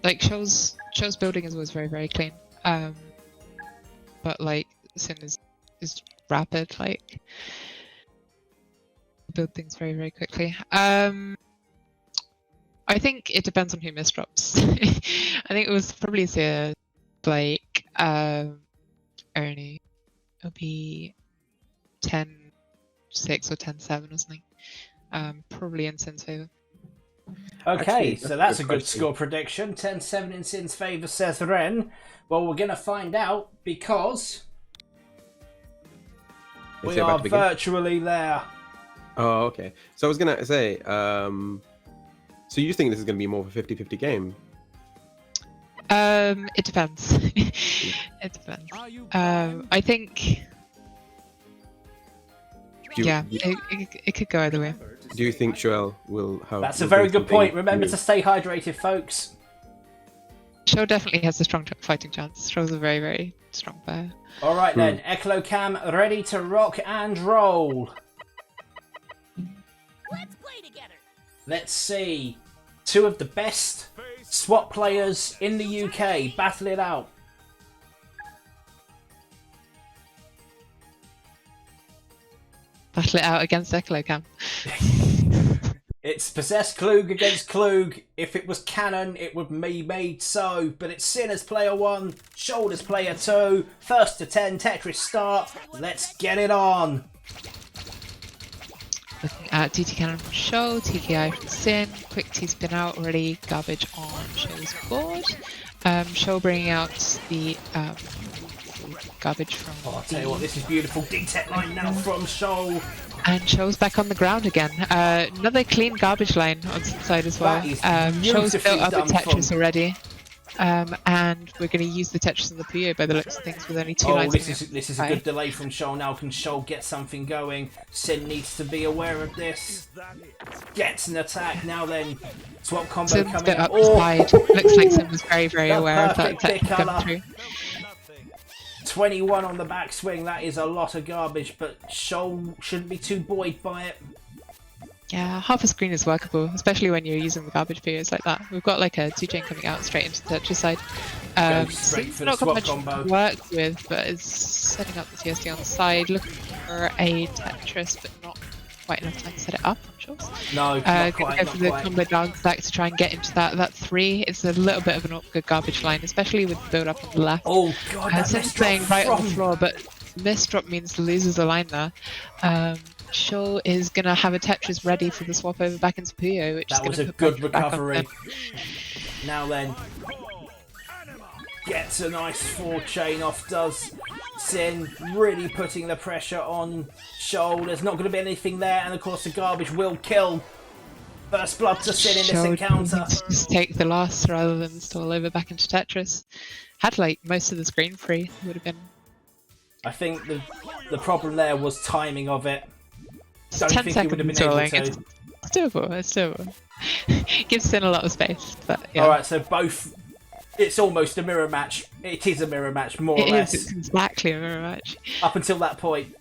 Speaker 4: Like Show's building is always very, very clean. But like Sin is rapid, like build things very, very quickly. I think it depends on who misdrops. I think it was probably the like Ernie. It'll be 10-6 or 10-7 or something. Probably in Sin's favour.
Speaker 2: Okay,
Speaker 1: Actually,
Speaker 2: so that's a good
Speaker 1: question.
Speaker 2: score prediction. 10-7 in Sin's favour, says Ren. Well, we're going to find out because we are virtually there.
Speaker 1: Oh, okay. So I was gonna say, so you think this is gonna be more of a 50-50 game?
Speaker 4: It depends. It depends. I think. It could go either way.
Speaker 1: Do you think Joel will have?
Speaker 2: That's a
Speaker 1: will
Speaker 2: very
Speaker 1: do
Speaker 2: good
Speaker 1: something
Speaker 2: point. Remember
Speaker 1: new?
Speaker 2: to stay hydrated, folks.
Speaker 4: Show definitely has a strong fighting chance. Show's a very, very strong player.
Speaker 2: All right then, Eclocam ready to rock and roll.
Speaker 3: Let's play together.
Speaker 2: Let's see. Two of the best swap players in the UK battle it out.
Speaker 4: Battle it out against Eclocam.
Speaker 2: It's Possessed Klug against Klug. If it was canon, it would be made so. But it's Sin as player 1, Shoulders player 2. First to 10, Tetris start. Let's get it on.
Speaker 4: Looking at DT Cannon from Show, TKI from Sin, quick T spin out already, garbage on Show's board. Show bringing out the garbage from.
Speaker 2: Oh, I'll tell you what, this is beautiful. D-Tech line now from Show.
Speaker 4: And Show's back on the ground again. Another clean garbage line on Sin's side as well.
Speaker 2: That is
Speaker 4: Show's
Speaker 2: beautifully
Speaker 4: built up a
Speaker 2: done
Speaker 4: Tetris
Speaker 2: from-
Speaker 4: already. And we're going to use the Tetris and the Puyo by the looks of things with only 2
Speaker 2: Oh,
Speaker 4: lines.
Speaker 2: this is a good delay from Shoal now. Can Shoal get something going? Sin needs to be aware of this. Gets an attack. Now then, swap combo
Speaker 4: Sin's
Speaker 2: coming
Speaker 4: bit
Speaker 2: up.
Speaker 4: up the side. Looks like Sin was very, very
Speaker 2: The
Speaker 4: aware of that
Speaker 2: perfect
Speaker 4: attack
Speaker 2: pick
Speaker 4: coming through.
Speaker 2: 21 on the backswing. That is a lot of garbage, but Shoal shouldn't be too buoyed by it.
Speaker 4: Yeah, half a screen is workable, especially when you're using the garbage periods like that. We've got like a 2-chain coming out straight into the Tetris side.
Speaker 2: Straight
Speaker 4: Sin's
Speaker 2: for the
Speaker 4: not got
Speaker 2: swap
Speaker 4: much
Speaker 2: combo.
Speaker 4: work with, but is setting up the TSD on the side, looking for a Tetris, but not quite enough time to set it up, I'm sure.
Speaker 2: No, not
Speaker 4: Gonna
Speaker 2: quite.
Speaker 4: go
Speaker 2: Not
Speaker 4: for the
Speaker 2: quite.
Speaker 4: combo dog stack to try and get into that 3. It's a little bit of an awkward garbage line, especially with the build up on the left.
Speaker 2: Oh god, that
Speaker 4: Sin's
Speaker 2: missed
Speaker 4: playing right on the
Speaker 2: from-
Speaker 4: floor, but misdrop means loses a line there. Show is going to have a Tetris ready for the swap over back into Puyo, which
Speaker 2: That
Speaker 4: is
Speaker 2: was
Speaker 4: going
Speaker 2: a
Speaker 4: to put
Speaker 2: good
Speaker 4: pressure back on
Speaker 2: recovery.
Speaker 4: them.
Speaker 2: Now then, gets a nice 4-chain off, does Sin, really putting the pressure on Shoal. There's not going to be anything there, and of course the garbage will kill. First blood to Sin in this
Speaker 4: Show
Speaker 2: encounter.
Speaker 4: needs to just take the loss rather than stall over back into Tetris. Had like most of the screen free, would have been.
Speaker 2: I think the problem there was timing of it. Don't
Speaker 4: 10
Speaker 2: think he would have been
Speaker 4: seconds
Speaker 2: able
Speaker 4: stalling.
Speaker 2: to.
Speaker 4: It's doable, it's doable. Gives Sin a lot of space, but yeah.
Speaker 2: Alright, so both... It's almost a mirror match. It is a mirror match, more or
Speaker 4: It
Speaker 2: less.
Speaker 4: is, it's exactly a mirror match.
Speaker 2: Up until that point,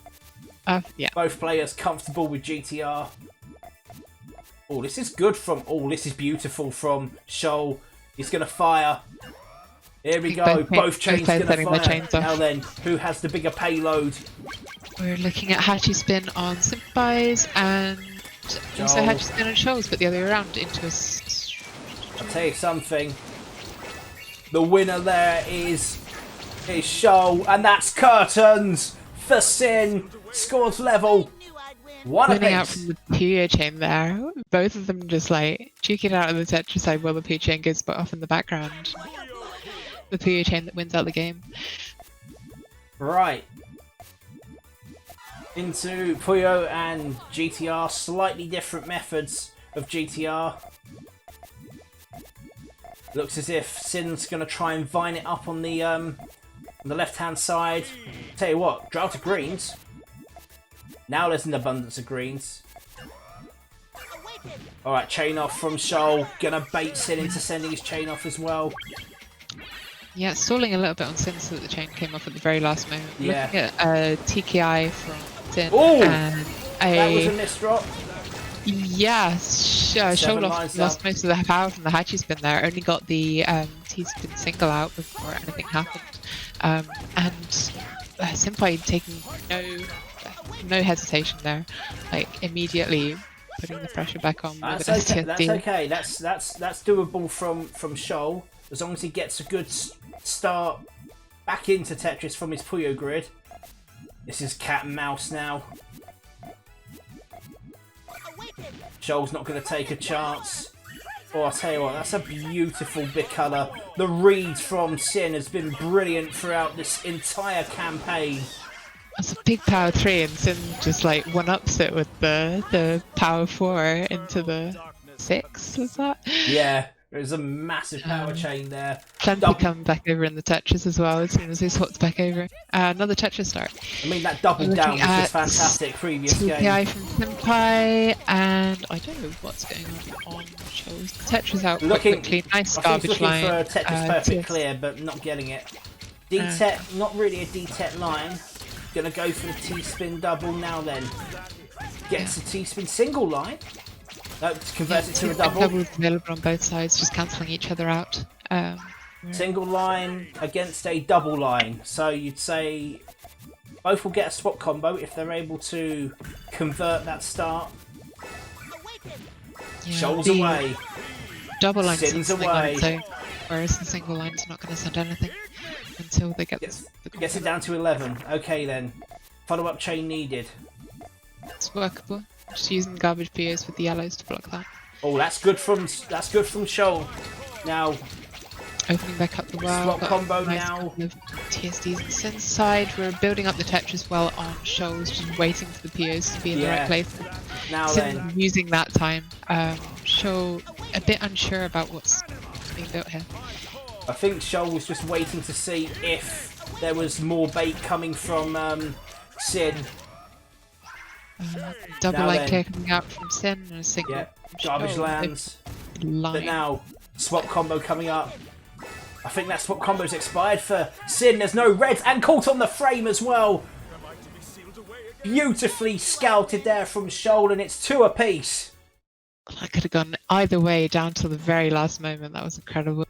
Speaker 4: Yeah.
Speaker 2: both players comfortable with GTR. Oh, this is good from... Oh, this is beautiful from Shoal. He's going to fire. Here we go. Both chains
Speaker 4: players
Speaker 2: going to
Speaker 4: setting their
Speaker 2: fire.
Speaker 4: chains off.
Speaker 2: Now then, who has the bigger payload?
Speaker 4: We're looking at Hachi Spin on Sympathize and also
Speaker 2: Joel.
Speaker 4: Hachi Spin on Shoals, but the other way around into a.
Speaker 2: I'll tell you something. The winner there is Shoal, and that's curtains for Sin. Scores level.
Speaker 3: Knew I'd win.
Speaker 2: One
Speaker 4: Winning out
Speaker 2: apiece.
Speaker 4: from the Puyo chain there. Both of them just like cheeking out of the Tetris side while the Puyo chain goes off in the background. The Puyo chain that wins out the game.
Speaker 2: Right. Into Puyo and GTR. Slightly different methods of GTR. Looks as if Sin's going to try and vine it up on the left-hand side. Tell you what, drought of greens. Now there's an abundance of greens.
Speaker 3: Away
Speaker 2: Alright, chain off from Shoal. Gonna bait Sin into sending his chain off as well.
Speaker 4: Yeah, stalling a little bit on Sin so that the chain came off at the very last moment.
Speaker 2: Yeah.
Speaker 4: Looking at TKI from Sin
Speaker 2: Ooh!
Speaker 4: and
Speaker 2: That was a missed drop.
Speaker 4: Yeah, Shoal
Speaker 2: lines
Speaker 4: lost
Speaker 2: up.
Speaker 4: most of the power from the Hachi spin there. Only got the T-spin single out before anything happened. And Senpai taking no hesitation there, like immediately putting the pressure back on with
Speaker 2: That's
Speaker 4: an
Speaker 2: okay. That's
Speaker 4: STSD.
Speaker 2: okay. That's doable from Shoal as long as he gets a good start back into Tetris from his Puyo grid. This is cat and mouse now. Shoal's not going to take a chance. Oh, I'll tell you what, that's a beautiful big colour. The read from Sin has been brilliant throughout this entire campaign.
Speaker 4: That's a big power 3 and Sin just like one-ups it with the power 4 into the 6, was that?
Speaker 2: Yeah, there's a massive power chain there.
Speaker 4: Plenty come back over in the Tetris as well as soon as he swaps back over. Another Tetris start.
Speaker 2: I mean, that double down was just fantastic previous
Speaker 4: TPI
Speaker 2: game.
Speaker 4: from Senpai, and I don't know what's going on shows. Tetris out quite quickly. Nice
Speaker 2: I think he's
Speaker 4: garbage
Speaker 2: looking
Speaker 4: line.
Speaker 2: for a Tetris perfect
Speaker 4: TS.
Speaker 2: clear, but not getting it. D-Tet, not really a D-Tet line. Gonna go for the T-spin double now then. Gets the T-spin single line. No, converts it to a double.
Speaker 4: Doubles available on both sides, just cancelling each other out.
Speaker 2: Single line against a double line. So you'd say both will get a swap combo if they're able to convert that start.
Speaker 4: Yeah,
Speaker 2: Shoals
Speaker 4: the
Speaker 2: away.
Speaker 4: Double line
Speaker 2: Sins
Speaker 4: sends something on
Speaker 2: away.
Speaker 4: its own, whereas the single line's not going to send anything until they get the
Speaker 2: Gets it down to 11. Okay then. Follow-up chain needed.
Speaker 4: It's workable. Just using garbage POs with the yellows to block that.
Speaker 2: Oh, that's good from Shoal. Now
Speaker 4: Opening back up the well.
Speaker 2: Swap
Speaker 4: got
Speaker 2: combo
Speaker 4: a nice
Speaker 2: now.
Speaker 4: couple of TSDs on Sin's side. We're building up the Tetris well on Shoals, just waiting for the POs to be in the right place.
Speaker 2: Now
Speaker 4: Sin
Speaker 2: then.
Speaker 4: using that time. Shoal a bit unsure about what's being built here.
Speaker 2: I think Shoal was just waiting to see if there was more bait coming from Sin.
Speaker 4: Double
Speaker 2: Now
Speaker 4: line
Speaker 2: then.
Speaker 4: clear coming out from Sin and a single.
Speaker 2: Yeah,
Speaker 4: from
Speaker 2: garbage
Speaker 4: Shoal.
Speaker 2: lands. But
Speaker 4: Line.
Speaker 2: now, swap combo coming up. I think that swap combo's expired for Sin. There's no reds and caught on the frame as well. Beautifully scouted there from Shoal, and it's 2 apiece.
Speaker 4: That could have gone either way down to the very last moment. That was incredible.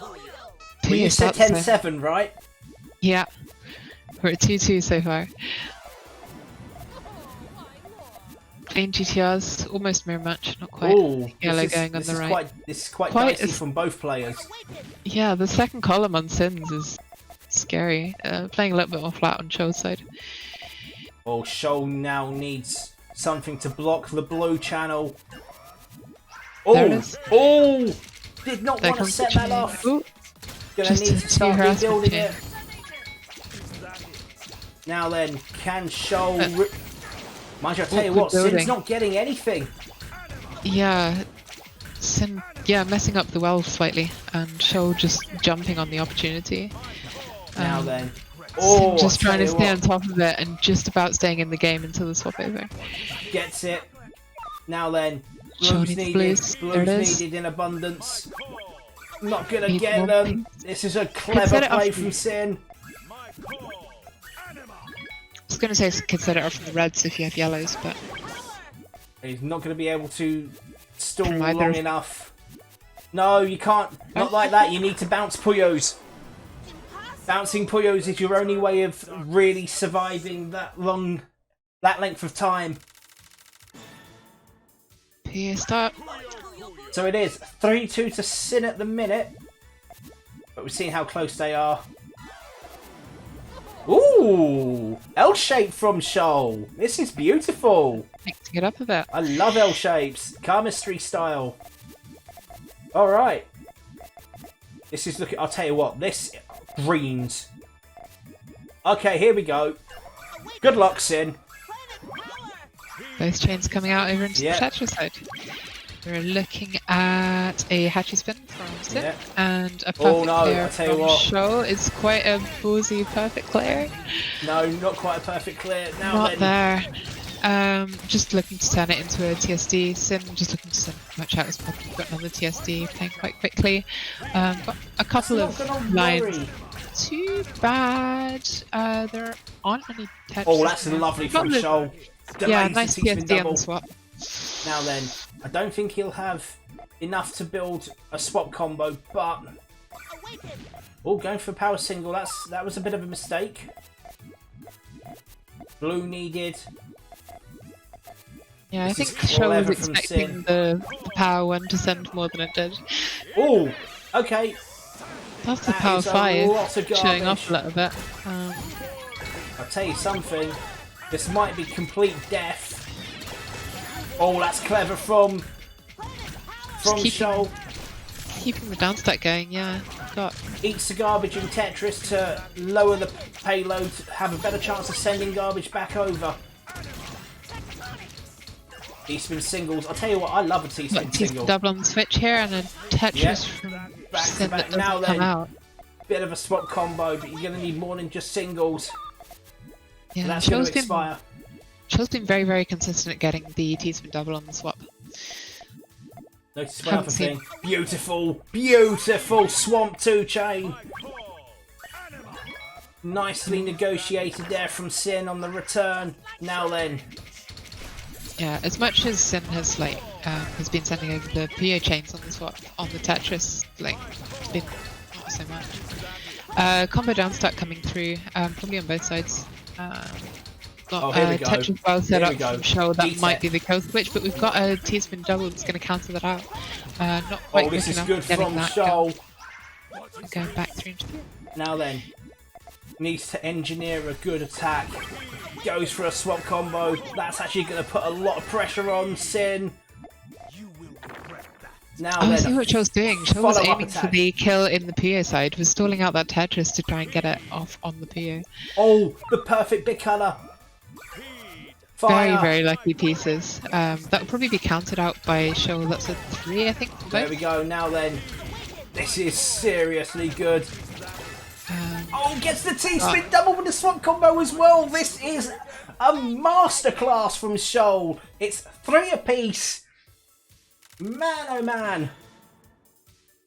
Speaker 2: Well, you
Speaker 4: Yes,
Speaker 2: said
Speaker 4: that's
Speaker 2: 10-7, right?
Speaker 4: Yeah. We're at 2-2 so far. Clean GTRs, almost mirror match, not quite.
Speaker 2: Ooh,
Speaker 4: Yellow going on the right.
Speaker 2: This is quite
Speaker 4: Quite
Speaker 2: dicey
Speaker 4: a-
Speaker 2: from both players.
Speaker 4: Yeah, the second column on Sins is scary. Playing a little bit more flat on Shoal's side.
Speaker 2: Oh, Shoal now needs something to block the blue channel.
Speaker 4: There it
Speaker 2: Oh,
Speaker 4: is.
Speaker 2: oh! Did not
Speaker 4: There
Speaker 2: want to
Speaker 4: comes
Speaker 2: set
Speaker 4: the
Speaker 2: that
Speaker 4: chain.
Speaker 2: off.
Speaker 4: Ooh,
Speaker 2: Gonna
Speaker 4: just
Speaker 2: need
Speaker 4: a
Speaker 2: to start
Speaker 4: harassment
Speaker 2: rebuilding
Speaker 4: chain.
Speaker 2: it. Now then, can Shoal... Mind you, I'll tell you
Speaker 4: awkward
Speaker 2: what, Sin's
Speaker 4: building.
Speaker 2: not getting anything.
Speaker 4: yeah. Sin, messing up the well slightly, and Shoal just jumping on the opportunity.
Speaker 2: Now
Speaker 4: Um,
Speaker 2: then.
Speaker 4: Sin
Speaker 2: Oh,
Speaker 4: just
Speaker 2: I'll
Speaker 4: trying to
Speaker 2: tell
Speaker 4: stay
Speaker 2: you
Speaker 4: on top of it and just about staying in the game until the swap over.
Speaker 2: what, gets it. Now then.
Speaker 4: Shoal
Speaker 2: Blues
Speaker 4: needs
Speaker 2: needed.
Speaker 4: blues. There it
Speaker 2: Blues
Speaker 4: is.
Speaker 2: needed in abundance. Not gonna
Speaker 4: Needs
Speaker 2: get
Speaker 4: more
Speaker 2: them. This is a
Speaker 4: set
Speaker 2: clever
Speaker 4: it up
Speaker 2: play
Speaker 4: for
Speaker 2: from
Speaker 4: you.
Speaker 2: Sin.
Speaker 4: I was going to say consider it from the reds if you have yellows, but
Speaker 2: He's not going to be able to stall
Speaker 4: From either.
Speaker 2: long enough. No, you can't. Not like that. You need to bounce Puyos. Bouncing Puyos is your only way of really surviving that length of time.
Speaker 4: PA start.
Speaker 2: So it is 3-2 to Sin at the minute. But we've seen how close they are. Ooh! L-shape from Shoal. This is beautiful.
Speaker 4: Mixing it up a bit.
Speaker 2: I love L-shapes. Chemistry style. Alright. This is looking... I'll tell you what. This... Greens. Okay, here we go. Good luck, Sin.
Speaker 4: Both chains coming out over into
Speaker 2: Yeah.
Speaker 4: the Tetris side. We're looking at a Hatchy spin from Sin
Speaker 2: Yeah.
Speaker 4: and a perfect
Speaker 2: Oh, no,
Speaker 4: clear
Speaker 2: I tell you
Speaker 4: from
Speaker 2: what.
Speaker 4: Shoal. It's quite a ballsy perfect clear.
Speaker 2: No, not quite a perfect clear. Now
Speaker 4: Not
Speaker 2: then.
Speaker 4: Just looking to turn it into a TSD. Sin just looking to send as much out as possible. Got another TSD playing quite quickly. Got a couple of lines. Too bad. There aren't any Tetris.
Speaker 2: Oh, that's lovely from Shoal.
Speaker 4: Yeah, nice TSD on the swap.
Speaker 2: Now then, I don't think he'll have enough to build a swap combo, but oh, going for a power single. That was a bit of a mistake. Blue needed.
Speaker 4: Yeah, I think Shoal was expecting the power one to send more than it did.
Speaker 2: Oh, okay.
Speaker 4: That's the power 5 showing off a little bit.
Speaker 2: I'll tell you something. This might be complete death. Oh, that's clever from Shoal.
Speaker 4: Keeping the down stack going, yeah.
Speaker 2: Eats the garbage in Tetris to lower the payload, have a better chance of sending garbage back over. T-spin singles. I'll tell you what, I love a T-spin single.
Speaker 4: Double on the switch here and a Tetris from Sin that doesn't come out.
Speaker 2: Bit of a swap combo, but you're going to need more than just singles.
Speaker 4: Yeah,
Speaker 2: and that's going to expire.
Speaker 4: Shoal's been very, very consistent at getting the T-spin double on the swap.
Speaker 2: Notice one other thing. Beautiful, beautiful Swamp 2 chain. Nicely negotiated there from Sin on the return. Now then.
Speaker 4: Yeah, as much as Sin has has been sending over the Puyo chains on the swap on the Tetris, been not so much. Combo down stack coming through, probably on both sides. Got Tetris well set up from Shoal. That might be the kill switch, but we've got a T-spin double that's going to counter that out. Not quite
Speaker 2: this is
Speaker 4: enough
Speaker 2: good from
Speaker 4: Shoal.
Speaker 2: Shoal.
Speaker 4: Going back 3 into 2.
Speaker 2: Now then, needs to engineer a good attack. Goes for a swap combo. That's actually going to put a lot of pressure on Sin. Now
Speaker 4: I
Speaker 2: then,
Speaker 4: see what Shoal's doing. Shoal was aiming for the kill in the Puyo side, was stalling out that Tetris to try and get it off on the Puyo.
Speaker 2: Oh, the perfect big colour.
Speaker 4: Very, very lucky pieces. That will probably be counted out by Shoal. That's a 3, I think.
Speaker 2: There we go. Now then, this is seriously good. Oh, gets the T-spin double with the swap combo as well. This is a masterclass from Shoal. It's 3 apiece. Man, oh man.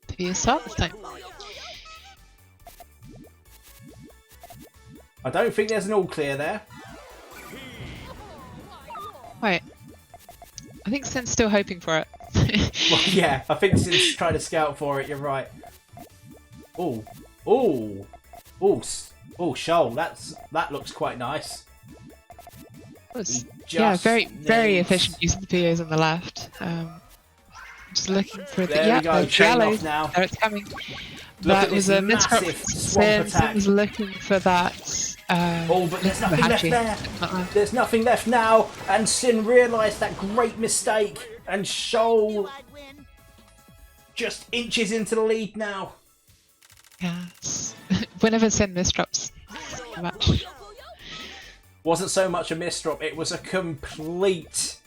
Speaker 4: Puyo start this time.
Speaker 2: I don't think there's an all clear there.
Speaker 4: Wait. I think Sin's still hoping for it.
Speaker 2: Well, yeah, I think Sin's trying to scout for it, you're right. Oh. Oh. Oh, Shoal, that looks quite nice.
Speaker 4: Yeah, very efficient use of the Puyos on the left. Just looking for the yellows.
Speaker 2: Now.
Speaker 4: There it's coming.
Speaker 2: Look
Speaker 4: That was a miscropped. Sin was looking for that.
Speaker 2: But there's nothing left there. There's nothing left now, and Sin realised that great mistake, and Shoal just inches into the lead now.
Speaker 4: Yes. Whenever Sin misdrops so much.
Speaker 2: Wasn't so much a misdrop, it was a complete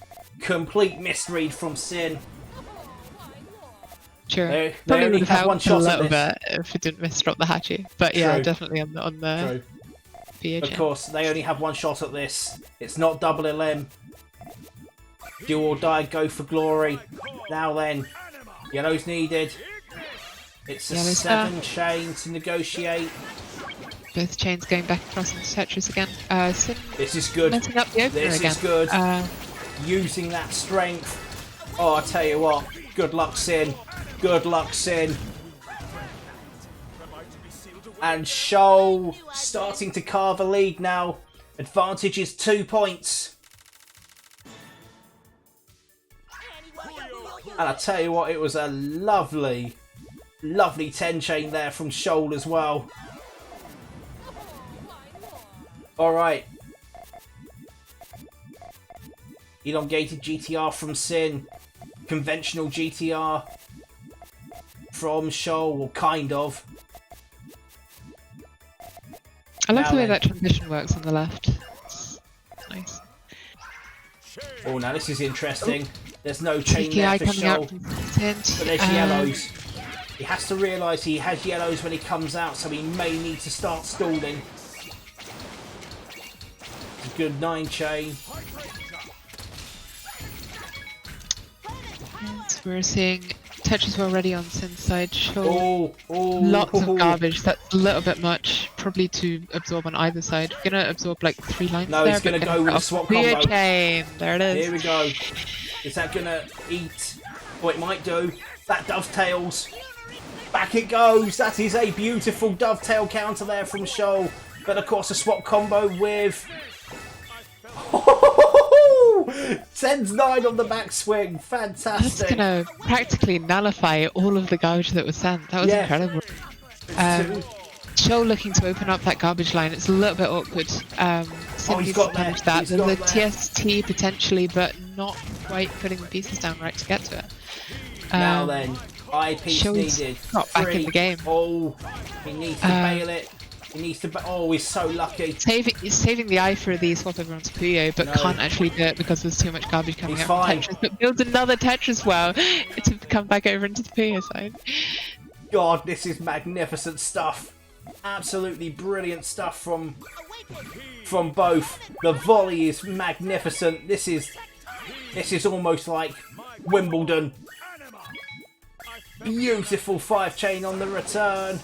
Speaker 2: misread from Sin.
Speaker 4: Sure.
Speaker 2: They
Speaker 4: Probably
Speaker 2: only
Speaker 4: would
Speaker 2: have
Speaker 4: have
Speaker 2: one
Speaker 4: helped a
Speaker 2: shot
Speaker 4: little
Speaker 2: at this.
Speaker 4: bit if it didn't misdrop the Hachi. But yeah,
Speaker 2: True.
Speaker 4: definitely on the Puyo
Speaker 2: Of
Speaker 4: chain.
Speaker 2: course, they only have one shot at this. It's not double LM. Do or die, go for glory. Now then, yellow's needed. It's a
Speaker 4: Yellow's
Speaker 2: 7 chain to negotiate.
Speaker 4: Both chains going back across into Tetris again. Sin
Speaker 2: This is good.
Speaker 4: messing up the opener
Speaker 2: This
Speaker 4: again.
Speaker 2: is good. Using that strength. Oh, I tell you what. Good luck, Sin. Good luck, Sin. And Shoal starting to carve a lead now. Advantage is 2 points. And I tell you what, it was a lovely 10 chain there from Shoal as well. Alright. Elongated GTR from Sin. Conventional GTR from Shoal, well, kind of.
Speaker 4: I love the way that transition works on the left. It's nice.
Speaker 2: Oh, now this is interesting. There's no chain there
Speaker 4: TKI
Speaker 2: for
Speaker 4: coming
Speaker 2: Shoal.
Speaker 4: out from Sin.
Speaker 2: But there's yellows. He has to realise he has yellows when he comes out, so he may need to start stalling. It's a good 9 chain.
Speaker 4: Yes, we're seeing Tetris already on Sin's side. Show
Speaker 2: Lots
Speaker 4: lots of garbage. That's a little bit much, probably to absorb on either side. We're gonna absorb like 3 lines
Speaker 2: No,
Speaker 4: there.
Speaker 2: he's gonna go with a swap
Speaker 4: Puyo
Speaker 2: combo.
Speaker 4: chain. There it is.
Speaker 2: Here we go. Is that gonna eat? What it might do. That dovetails. Back it goes. That is a beautiful dovetail counter there from Shoal. But of course a swap combo with... Sends 9 on the backswing.
Speaker 4: That's
Speaker 2: Fantastic.
Speaker 4: gonna practically nullify all of the garbage that was sent. That was incredible. Shoal looking to open up that garbage line. It's a little bit awkward.
Speaker 2: He's got there.
Speaker 4: That.
Speaker 2: He's
Speaker 4: There's
Speaker 2: got
Speaker 4: a
Speaker 2: there.
Speaker 4: TST potentially, but not quite putting the pieces down right to get to it.
Speaker 2: Now then, eyepiece
Speaker 4: Shoal's
Speaker 2: needed.
Speaker 4: got back in the game.
Speaker 2: Oh, he needs to bail it. He needs to. Oh, he's so lucky.
Speaker 4: Saving the eye for the swap over onto Puyo, but can't actually do it because there's too much garbage coming
Speaker 2: He's
Speaker 4: out from
Speaker 2: fine.
Speaker 4: Tetris. But builds another Tetris well to come back over into the Puyo side.
Speaker 2: God, this is magnificent stuff. Absolutely brilliant stuff from both. The volley is magnificent. This is almost like Wimbledon. Beautiful 5 chain on the return.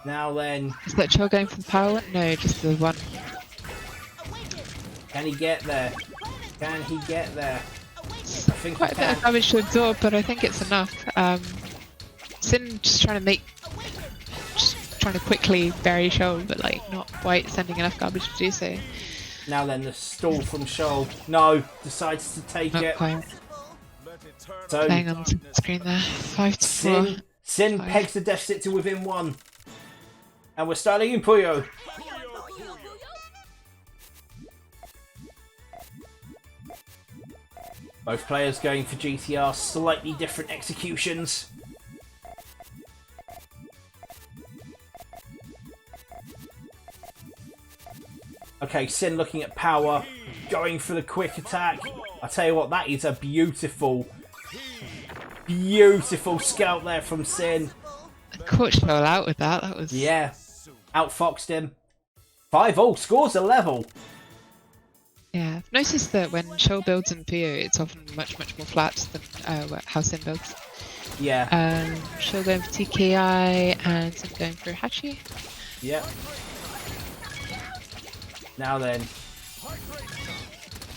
Speaker 2: Now then,
Speaker 4: Is that Shoal going for the power one? No, just the one.
Speaker 2: can he get there? Can he get there? I think
Speaker 4: Quite
Speaker 2: he
Speaker 4: a bit
Speaker 2: can.
Speaker 4: of damage to absorb, but I think it's enough. Sin just trying to quickly bury Shoal, but like not quite sending enough garbage to do so.
Speaker 2: Now then, the stall from Shoal. No, decides to take
Speaker 4: Not
Speaker 2: it.
Speaker 4: quite.
Speaker 2: So
Speaker 4: Playing on the screen there. 5 to 4.
Speaker 2: Sin
Speaker 4: Five.
Speaker 2: pegs the deficit to within 1. And we're starting in Puyo. Both players going for GTR, slightly different executions. Okay, Sin looking at power, going for the quick attack. I tell you what, that is a beautiful scout there from Sin.
Speaker 4: Caught Shoal out with that. That was
Speaker 2: Yeah, outfoxed him. 5-0, scores a level.
Speaker 4: Yeah, I've noticed that when Shoal builds in Puyo, it's often much more flat than how Sin builds.
Speaker 2: Yeah,
Speaker 4: Shoal going for TKI and Sin going for Hachi.
Speaker 2: yeah. Now then,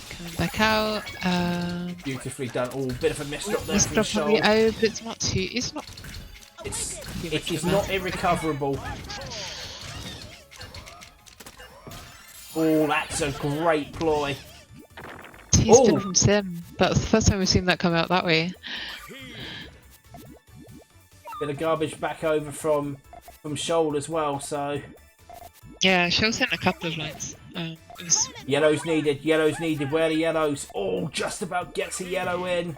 Speaker 4: Coming back out.
Speaker 2: beautifully done. Oh, bit of a misdrop there
Speaker 4: This
Speaker 2: from
Speaker 4: drop
Speaker 2: Shoal.
Speaker 4: probably but it's not too. It's not.
Speaker 2: It is not irrecoverable. Oh, that's a great ploy.
Speaker 4: T-spin from Sim. That's the first time we've seen that come out that way.
Speaker 2: Bit of garbage back over from Shoal as well, so...
Speaker 4: Yeah, Shoal sent a couple of lines. It was
Speaker 2: Yellows needed, yellows needed. Where are the yellows? Oh, just about gets a yellow in.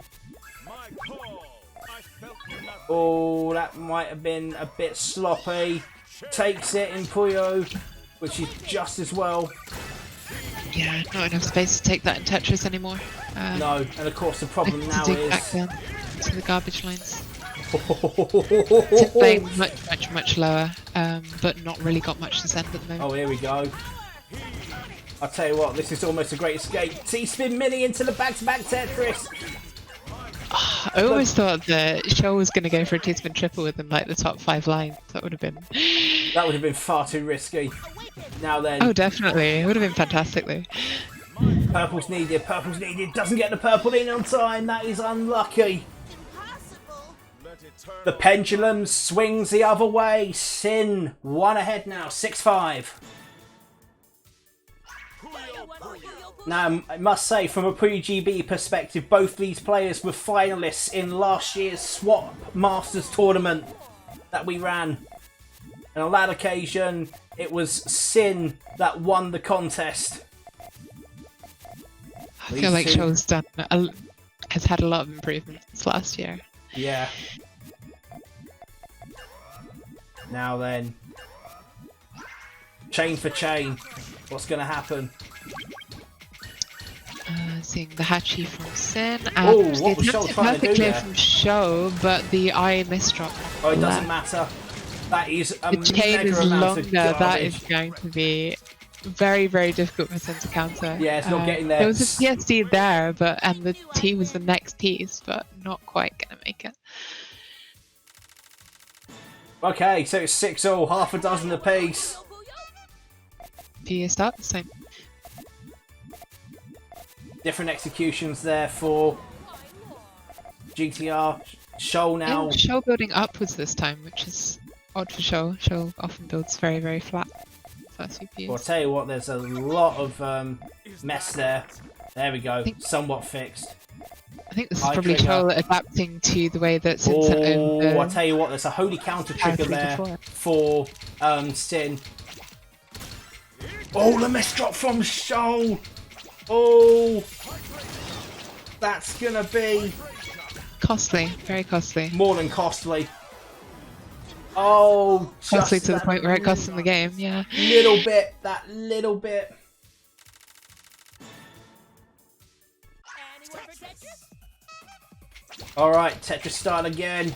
Speaker 2: Oh, that might have been a bit sloppy. Takes it in Puyo, which is just as well.
Speaker 4: yeah, not enough space to take that in Tetris anymore.
Speaker 2: No, and of course the problem
Speaker 4: To
Speaker 2: now
Speaker 4: dig back
Speaker 2: is...
Speaker 4: then to the garbage lines. Sim playing much lower, but not really got much to send at the moment.
Speaker 2: Oh, here we go. I'll tell you what, this is almost a great escape. T-spin mini into the back-to-back Tetris.
Speaker 4: I always thought that Shoal was going to go for a T-spin triple within like the top 5 lines. That would have been.
Speaker 2: That would have been far too risky. Now then,
Speaker 4: Oh, definitely. It would have been fantastic though.
Speaker 2: purple's needed, purple's needed. Doesn't get the purple in on time. That is unlucky. The pendulum swings the other way. Sin, 1 ahead now, 6-5. Now, I must say, from a PuyoGB perspective, both these players were finalists in last year's Swap Masters tournament that we ran. And on that occasion, it was Sin that won the contest.
Speaker 4: I feel like
Speaker 2: These two-
Speaker 4: Shoal's has had a lot of improvements since last year.
Speaker 2: Yeah. Now then. Chain for chain. What's going to happen?
Speaker 4: Seeing the Hachi from Sin.
Speaker 2: Oh,
Speaker 4: And
Speaker 2: what was
Speaker 4: the
Speaker 2: Shoal
Speaker 4: attempt
Speaker 2: trying to do
Speaker 4: perfectly
Speaker 2: there?
Speaker 4: from Shoal, but the eye misdrop.
Speaker 2: Oh, it doesn't matter. That is a
Speaker 4: The chain
Speaker 2: mega
Speaker 4: is
Speaker 2: amount
Speaker 4: longer.
Speaker 2: of
Speaker 4: That
Speaker 2: garbage.
Speaker 4: is going to be very, very difficult for Sin to counter.
Speaker 2: Yeah, it's not getting there.
Speaker 4: There was a PSD there, and the T was the next piece, but not quite gonna make it.
Speaker 2: Okay, so it's 6-0, half a dozen apiece.
Speaker 4: PA start this time.
Speaker 2: Different executions there for GTR. Shoal now.
Speaker 4: Yeah, Show building upwards this time, which is odd for Show. Show often builds very, very flat. First few PS.
Speaker 2: Well, I'll tell you what, there's a lot of mess there. There we go, somewhat fixed.
Speaker 4: I think this is
Speaker 2: High
Speaker 4: probably
Speaker 2: trigger.
Speaker 4: Show adapting to the way that Sin sent over
Speaker 2: Oh, I'll tell you what, there's a holy counter trigger
Speaker 4: 3 to
Speaker 2: there
Speaker 4: 4.
Speaker 2: for Sin. Oh, the miss drop from Shoal. Oh, that's gonna be
Speaker 4: Costly, very costly.
Speaker 2: more than costly. Oh,
Speaker 4: Costly
Speaker 2: just
Speaker 4: to the
Speaker 2: that
Speaker 4: point where it costs them the game, yeah.
Speaker 2: little bit, that little bit. All right, Tetris start again.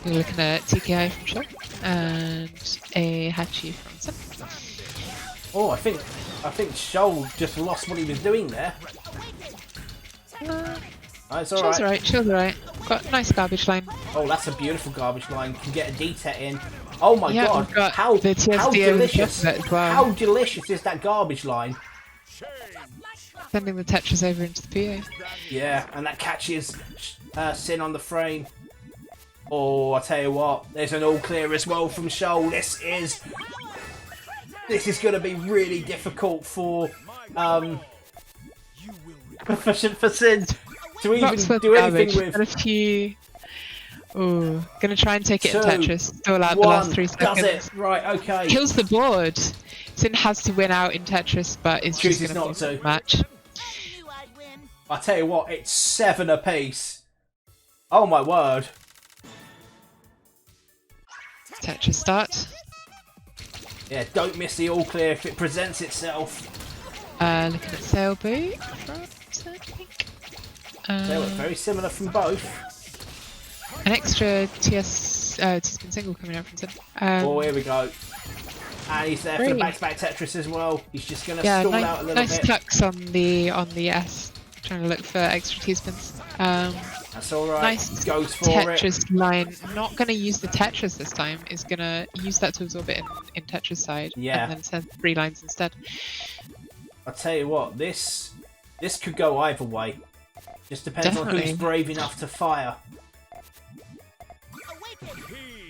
Speaker 4: We're looking at TKI from Show and a Hachi from Sin.
Speaker 2: Oh, I think Shoal just lost what he was doing there. That's all
Speaker 4: Show's
Speaker 2: right.
Speaker 4: alright, Show's alright. Got a nice garbage line.
Speaker 2: Oh, that's a beautiful garbage line. Can get a D-Tet in. Oh my
Speaker 4: Yeah,
Speaker 2: god,
Speaker 4: we've got
Speaker 2: how
Speaker 4: the TSD over the
Speaker 2: delicious!
Speaker 4: top of it as well.
Speaker 2: How delicious is that garbage line?
Speaker 4: Sending the Tetris over into the PA.
Speaker 2: Yeah, and that catches Sin on the frame. Oh, I tell you what, there's an all clear as well from Shoal. This is going to be really difficult for for Sin to even do anything with.
Speaker 4: And a few. Ooh, gonna try and take it in
Speaker 2: 2,
Speaker 4: Tetris. Still out the last 3
Speaker 2: Does
Speaker 4: seconds.
Speaker 2: it? Right, okay.
Speaker 4: Kills the board. Sin has to win out in Tetris, but is just
Speaker 2: Chooses
Speaker 4: gonna
Speaker 2: not
Speaker 4: lose
Speaker 2: to.
Speaker 4: the match.
Speaker 2: I tell you what, it's 7 apiece. Oh my word.
Speaker 4: Tetris start.
Speaker 2: Yeah, don't miss the all clear if it presents itself.
Speaker 4: Looking at Sailboat front, I think.
Speaker 2: They look very similar from both.
Speaker 4: An extra T-spin single coming out from Sin.
Speaker 2: Oh, here we go. And he's there for the
Speaker 4: Really?
Speaker 2: back-to-back Tetris as well. He's just going to
Speaker 4: Yeah,
Speaker 2: stall out a little
Speaker 4: nice
Speaker 2: bit.
Speaker 4: tucks on the S. Trying to look for extra T-spins.
Speaker 2: That's alright.
Speaker 4: Nice
Speaker 2: Goes for
Speaker 4: Tetris
Speaker 2: it.
Speaker 4: line. Not going to use the Tetris this time. Is going to use that to absorb it in Tetris side.
Speaker 2: Yeah.
Speaker 4: And then send 3 lines instead.
Speaker 2: I'll tell you what, this could go either way. Just depends on
Speaker 4: Definitely.
Speaker 2: who's brave enough to fire.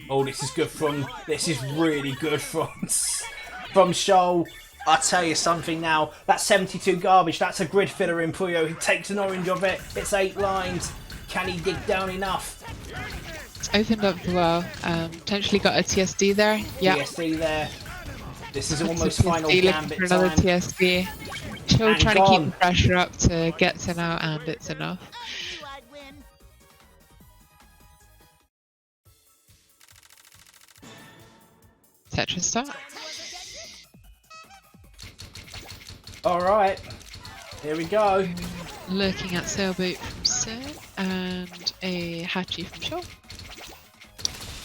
Speaker 2: Oh, this is good from. This is really good from Shoal. I'll tell you something now. That's 72 garbage. That's a grid filler in Puyo. He takes an orange of it. It's 8 lines. Can he dig down enough?
Speaker 4: It's opened up well. Potentially got a TSD there. Yeah.
Speaker 2: TSD there. This is almost
Speaker 4: TSD
Speaker 2: final
Speaker 4: looking
Speaker 2: gambit
Speaker 4: for another
Speaker 2: time.
Speaker 4: TSD. Chill
Speaker 2: And
Speaker 4: trying to keep
Speaker 2: gone.
Speaker 4: the pressure up to get Sin out, and it's enough. Tetris start.
Speaker 2: Alright. Here we go.
Speaker 4: Looking at Sailboat from Sin and a Hachi from Shaw.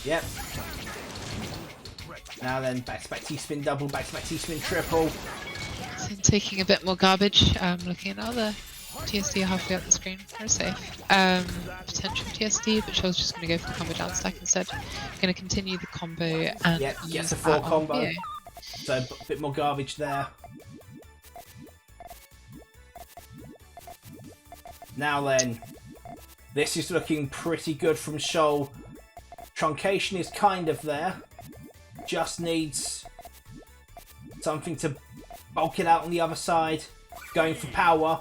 Speaker 2: Yep. Now then, back-to-back T-spin double, back-to-back T-spin triple.
Speaker 4: Sin taking a bit more garbage. Looking at other TSD halfway up the screen. Very safe. Potential TSD, but Shaw's just going to go for the combo down stack instead. Going to continue the combo and
Speaker 2: Yep,
Speaker 4: use
Speaker 2: gets a
Speaker 4: that
Speaker 2: 4
Speaker 4: on
Speaker 2: combo.
Speaker 4: Puyo.
Speaker 2: So a bit more garbage there. Now then, this is looking pretty good from Shoal. Truncation is kind of there. Just needs something to bulk it out on the other side. Going for power.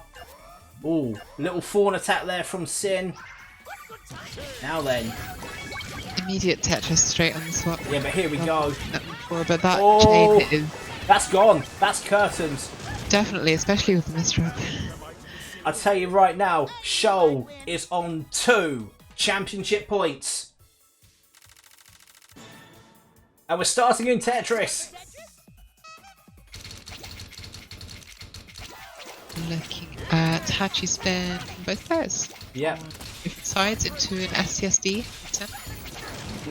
Speaker 2: Ooh, little fawn attack there from Sin. Now then.
Speaker 4: Immediate Tetris straight on the swap.
Speaker 2: Yeah, but here we go.
Speaker 4: But that
Speaker 2: Oh.
Speaker 4: chain is
Speaker 2: That's gone. That's curtains.
Speaker 4: definitely, especially with the misdrop.
Speaker 2: I tell you right now, Shoal is on 2 championship points. And we're starting in Tetris.
Speaker 4: Looking at Hachi spin from both players.
Speaker 2: Yep.
Speaker 4: Different sides into an STSD.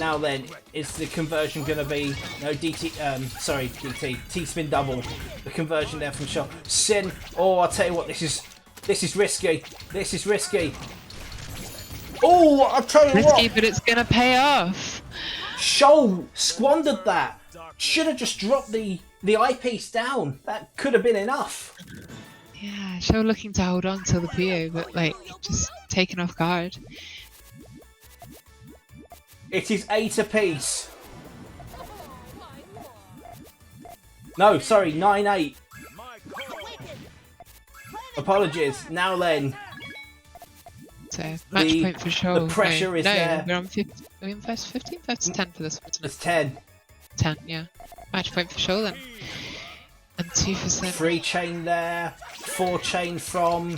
Speaker 2: Now then, is the conversion going to be no DT? Sorry, DT T-spin double. The conversion there from Shoal. Sin. Oh, I'll tell you what, this is risky. This is risky. Oh, I'll tell you
Speaker 4: Risky,
Speaker 2: what.
Speaker 4: but it's gonna pay off.
Speaker 2: Shoal squandered that. Should have just dropped the eyepiece down. That could have been enough.
Speaker 4: Yeah, Show looking to hold on to the Puyo, but like just taken off guard.
Speaker 2: It is 8 apiece. No, sorry, 9-8. Apologies. Now then.
Speaker 4: So match point for Show.
Speaker 2: The pressure is
Speaker 4: no,
Speaker 2: there.
Speaker 4: We're on 15. Are we on first 15? That's 10 for this one.
Speaker 2: It's 10.
Speaker 4: 10, yeah. Match point for Show then. And 2 for Sin.
Speaker 2: 3 chain there. 4 chain from.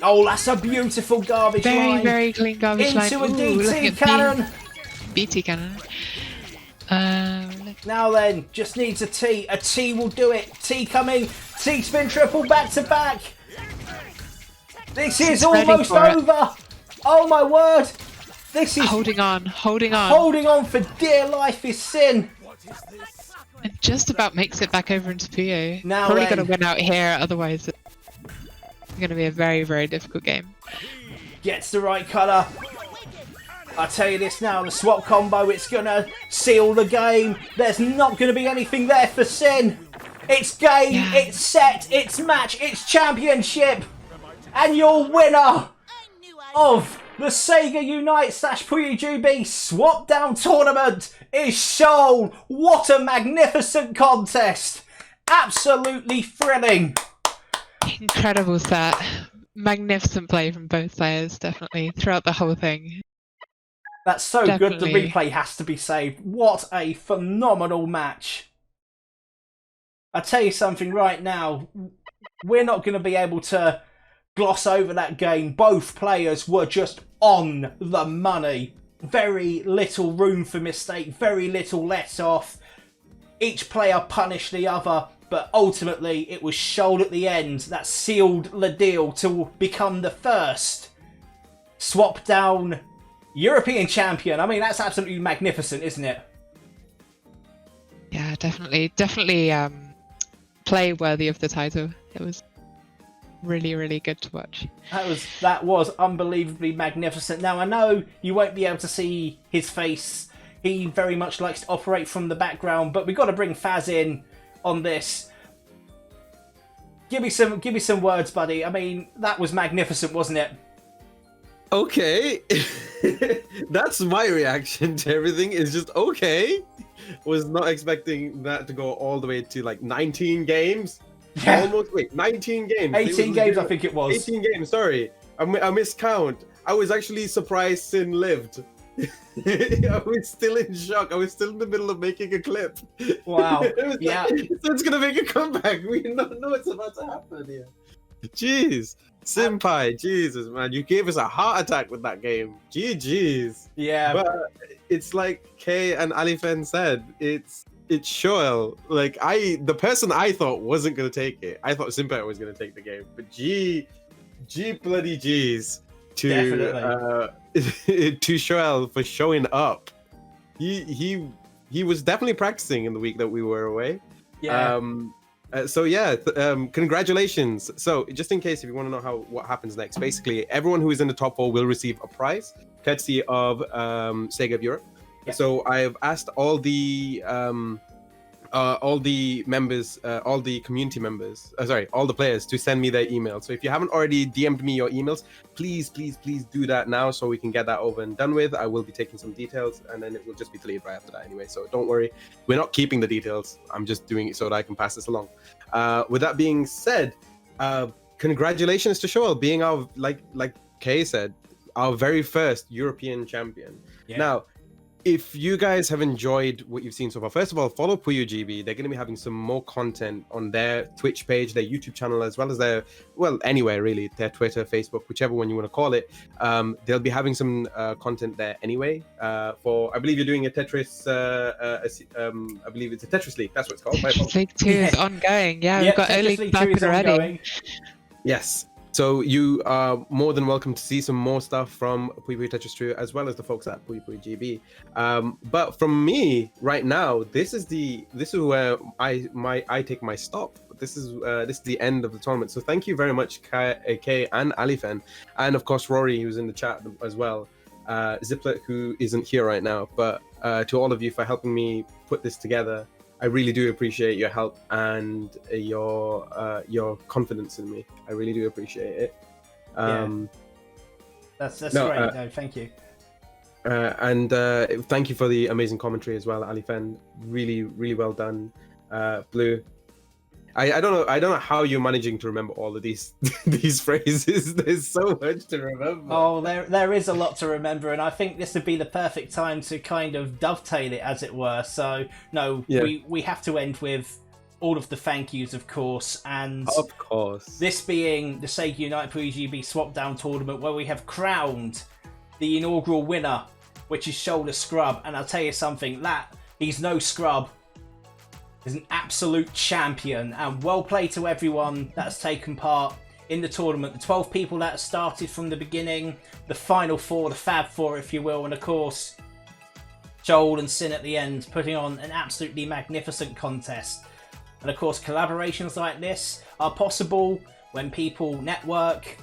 Speaker 2: Oh, that's a beautiful garbage line.
Speaker 4: Very clean garbage line.
Speaker 2: Into a
Speaker 4: Ooh, looking
Speaker 2: DT
Speaker 4: at
Speaker 2: cannon.
Speaker 4: BT cannon.
Speaker 2: Now then, just needs a T. A T will do it. T coming. T spin triple back to back. This is almost over. Oh my word. This is
Speaker 4: holding on.
Speaker 2: holding on for dear life is Sin.
Speaker 4: And just about makes it back over into Puyo.
Speaker 2: Now
Speaker 4: Probably
Speaker 2: then.
Speaker 4: going to win out here, otherwise it's going to be a very, very difficult game.
Speaker 2: Gets the right colour. I tell you this now, the swap combo, it's going to seal the game. There's not going to be anything there for Sin. It's game, it's set, it's match, it's championship. And your winner of the Sega Unite / PuyoGB Swapdown tournament is Shoal. What a magnificent contest. Absolutely thrilling.
Speaker 4: Incredible set. Magnificent play from both players, definitely, throughout the whole thing.
Speaker 2: That's so good, the
Speaker 4: Definitely.
Speaker 2: replay has to be saved. What a phenomenal match. I tell you something right now, we're not going to be able to gloss over that game. Both players were just on the money. Very little room for mistake, very little let off. Each player punished the other, but ultimately it was Shoal at the end that sealed the deal to become the first Swapdown European champion. I mean, that's absolutely magnificent, isn't it?
Speaker 4: Yeah, definitely play worthy of the title. It was really, really good to watch.
Speaker 2: That was unbelievably magnificent. Now, I know you won't be able to see his face. He very much likes to operate from the background, but we've got to bring Faz in on this. Give me some words, buddy. I mean, that was magnificent, wasn't it?
Speaker 1: Okay. That's my reaction to everything. Is just okay. Was not expecting that to go all the way to like 19 games.
Speaker 2: Yeah.
Speaker 1: Almost, wait, 19 games.
Speaker 2: 18 games, I think it was.
Speaker 1: 18 games, sorry. I miscount. I was actually surprised Sin lived. I was still in shock. I was still in the middle of making a clip.
Speaker 2: Wow.
Speaker 1: It was
Speaker 2: Yeah.
Speaker 1: like, Sin's gonna make a comeback. We don't know what's about to happen here. Jeez. Senpai, Jesus, man. You gave us a heart attack with that game. GG's.
Speaker 2: Yeah.
Speaker 1: But it's like Kay and Alifen said, it's Shoel. Like the person I thought wasn't gonna take it. I thought Senpai was gonna take the game. But G bloody G's to to Shoel for showing up. He was definitely practicing in the week that we were away.
Speaker 2: Yeah.
Speaker 1: Congratulations. So just in case if you want to know what happens next, basically everyone who is in the top 4 will receive a prize courtesy of Sega of Europe.
Speaker 2: Yep.
Speaker 1: So I've asked all the members, all the community members, all the players to send me their emails. So if you haven't already DM'd me your emails, please do that now so we can get that over and done with. I will be taking some details and then it will just be deleted right after that anyway. So don't worry, we're not keeping the details. I'm just doing it so that I can pass this along. With that being said, congratulations to Shoel being our, like Kay said, our very first European champion.
Speaker 2: Yeah.
Speaker 1: Now, if you guys have enjoyed what you've seen so far, first of all, follow PuyoGB. They're going to be having some more content on their Twitch page, their YouTube channel, as well as anywhere really, their Twitter, Facebook, whichever one you want to call it. They'll be having some content there anyway. I believe you're doing a Tetris, I believe it's a Tetris League. That's what it's called.
Speaker 4: Tetris League 2 is ongoing. Yeah, we've got
Speaker 2: Tetris
Speaker 4: early
Speaker 2: League 2
Speaker 4: clapping
Speaker 2: is
Speaker 4: already.
Speaker 2: ongoing.
Speaker 1: Yes. So you are more than welcome to see some more stuff from Puyo Puyo Tetris 2, as well as the folks at PuyoPuyoGB. But from me right now, this is where I take my stop. This is the end of the tournament. So thank you very much, Kay and Alifen, and of course Rory, who's in the chat as well. Ziplet, who isn't here right now, but to all of you for helping me put this together. I really do appreciate your help and your confidence in me. I really do appreciate it.
Speaker 2: That's great. No, thank you.
Speaker 1: And thank you for the amazing commentary as well, Alifen. Really, really well done, Blue. I don't know how you're managing to remember all of these these phrases. There's so much to remember.
Speaker 2: Oh, there is a lot to remember, and I think this would be the perfect time to kind of dovetail it, as it were. So no, we have to end with all of the thank yous, of course, and
Speaker 1: of course,
Speaker 2: this being the Sega Unite PuyoGB Swapdown tournament, where we have crowned the inaugural winner, which is Shoulder Scrub. And I'll tell you something, that he's no scrub. Is an absolute champion, and well played to everyone that's taken part in the tournament. The 12 people that started from the beginning, the final 4, the Fab 4 if you will, and of course Joel and Sin at the end, putting on an absolutely magnificent contest. And of course collaborations like this are possible when people network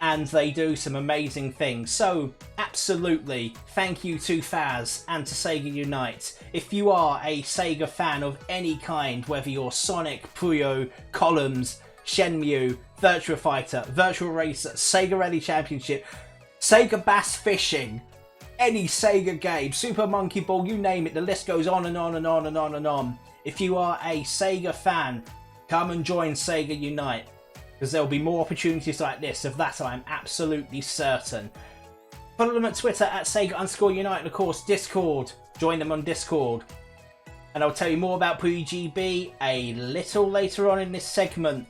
Speaker 2: and they do some amazing things. So absolutely thank you to Faz and to Sega Unite. If you are a Sega fan of any kind, whether you're Sonic, Puyo, Columns, Shenmue, Virtua Fighter, Virtual Racer, Sega Rally Championship, Sega Bass Fishing, any Sega game, Super Monkey Ball, you name it, the list goes on and on and on and on and on. If you are a Sega fan, come and join Sega Unite, because there'll be more opportunities like this. Of that I'm absolutely certain. Follow them at Twitter at Sega_Unite, and of course Discord. Join them on Discord. And I'll tell you more about PuyoGB a little later on in this segment.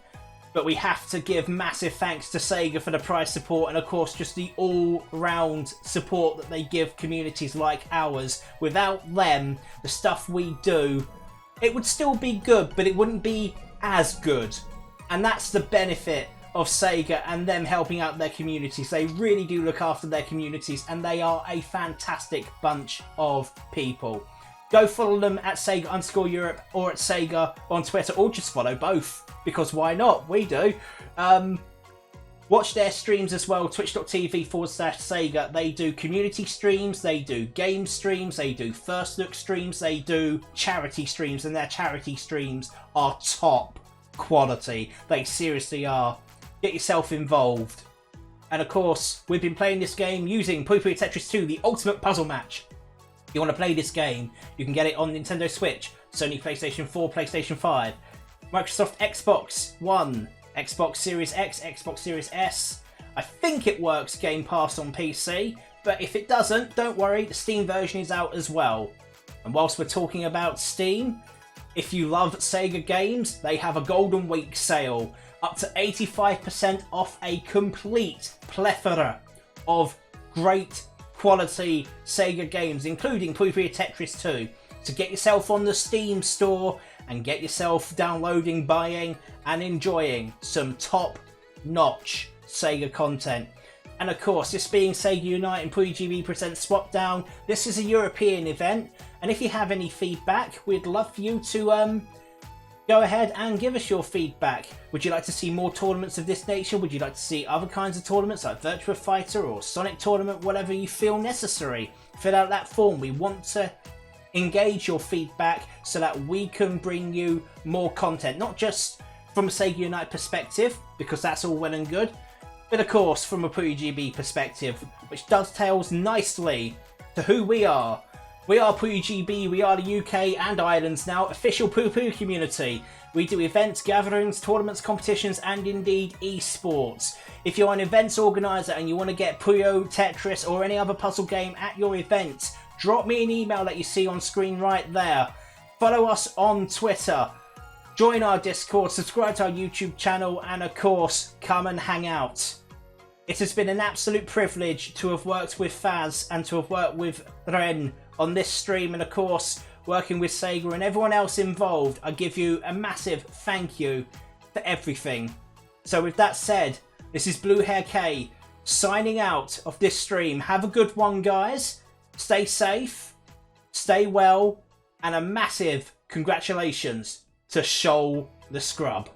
Speaker 2: But we have to give massive thanks to Sega for the prize support, and of course just the all-round support that they give communities like ours. Without them, the stuff we do, it would still be good, but it wouldn't be as good. And that's the benefit of Sega and them helping out their communities. They really do look after their communities, and they are a fantastic bunch of people. Go follow them at Sega_Europe or at Sega on Twitter, or just follow both, because why not? We do. Watch their streams as well, twitch.tv/Sega. They do community streams, they do game streams, they do first look streams, they do charity streams, and their charity streams are top quality. They seriously are. Get yourself involved. And of course, we've been playing this game using Puyo Puyo Tetris 2, the ultimate puzzle match. If you want to play this game, you can get it on Nintendo Switch, Sony PlayStation 4, PlayStation 5, Microsoft Xbox One, Xbox Series X, Xbox Series S. I think it works Game Pass on PC, but if it doesn't, don't worry, the Steam version is out as well. And whilst we're talking about Steam, if you love Sega games, they have a Golden Week sale, up to 85% off a complete plethora of great quality Sega games, including Puyo Puyo Tetris 2. So get yourself on the Steam store and get yourself downloading, buying and enjoying some top-notch Sega content. And of course, this being Sega Unite and PuyoGB presents Swapdown, this is a European event, and if you have any feedback, we'd love for you to go ahead and give us your feedback. Would you like to see more tournaments of this nature? Would you like to see other kinds of tournaments like Virtua Fighter or Sonic Tournament, whatever you feel necessary? Fill out that form. We want to engage your feedback so that we can bring you more content, not just from a Sega Unite perspective, because that's all well and good, but of course from a PuyoGB perspective, which dovetails nicely to who we are. We are PuyoGB, we are the UK and Ireland's now official Puyo Puyo community. We do events, gatherings, tournaments, competitions, and indeed esports. If you're an events organiser and you want to get Puyo, Tetris, or any other puzzle game at your event, drop me an email that you see on screen right there. Follow us on Twitter. Join our Discord, subscribe to our YouTube channel, and of course, come and hang out. It has been an absolute privilege to have worked with Faz and to have worked with Ren on this stream, and of course working with Sega and everyone else involved. I give you a massive thank you for everything. So with that said, This is Blue Hair K signing out of this stream. Have a good one, guys. Stay safe, stay well, and a massive congratulations to Shoal the Scrub.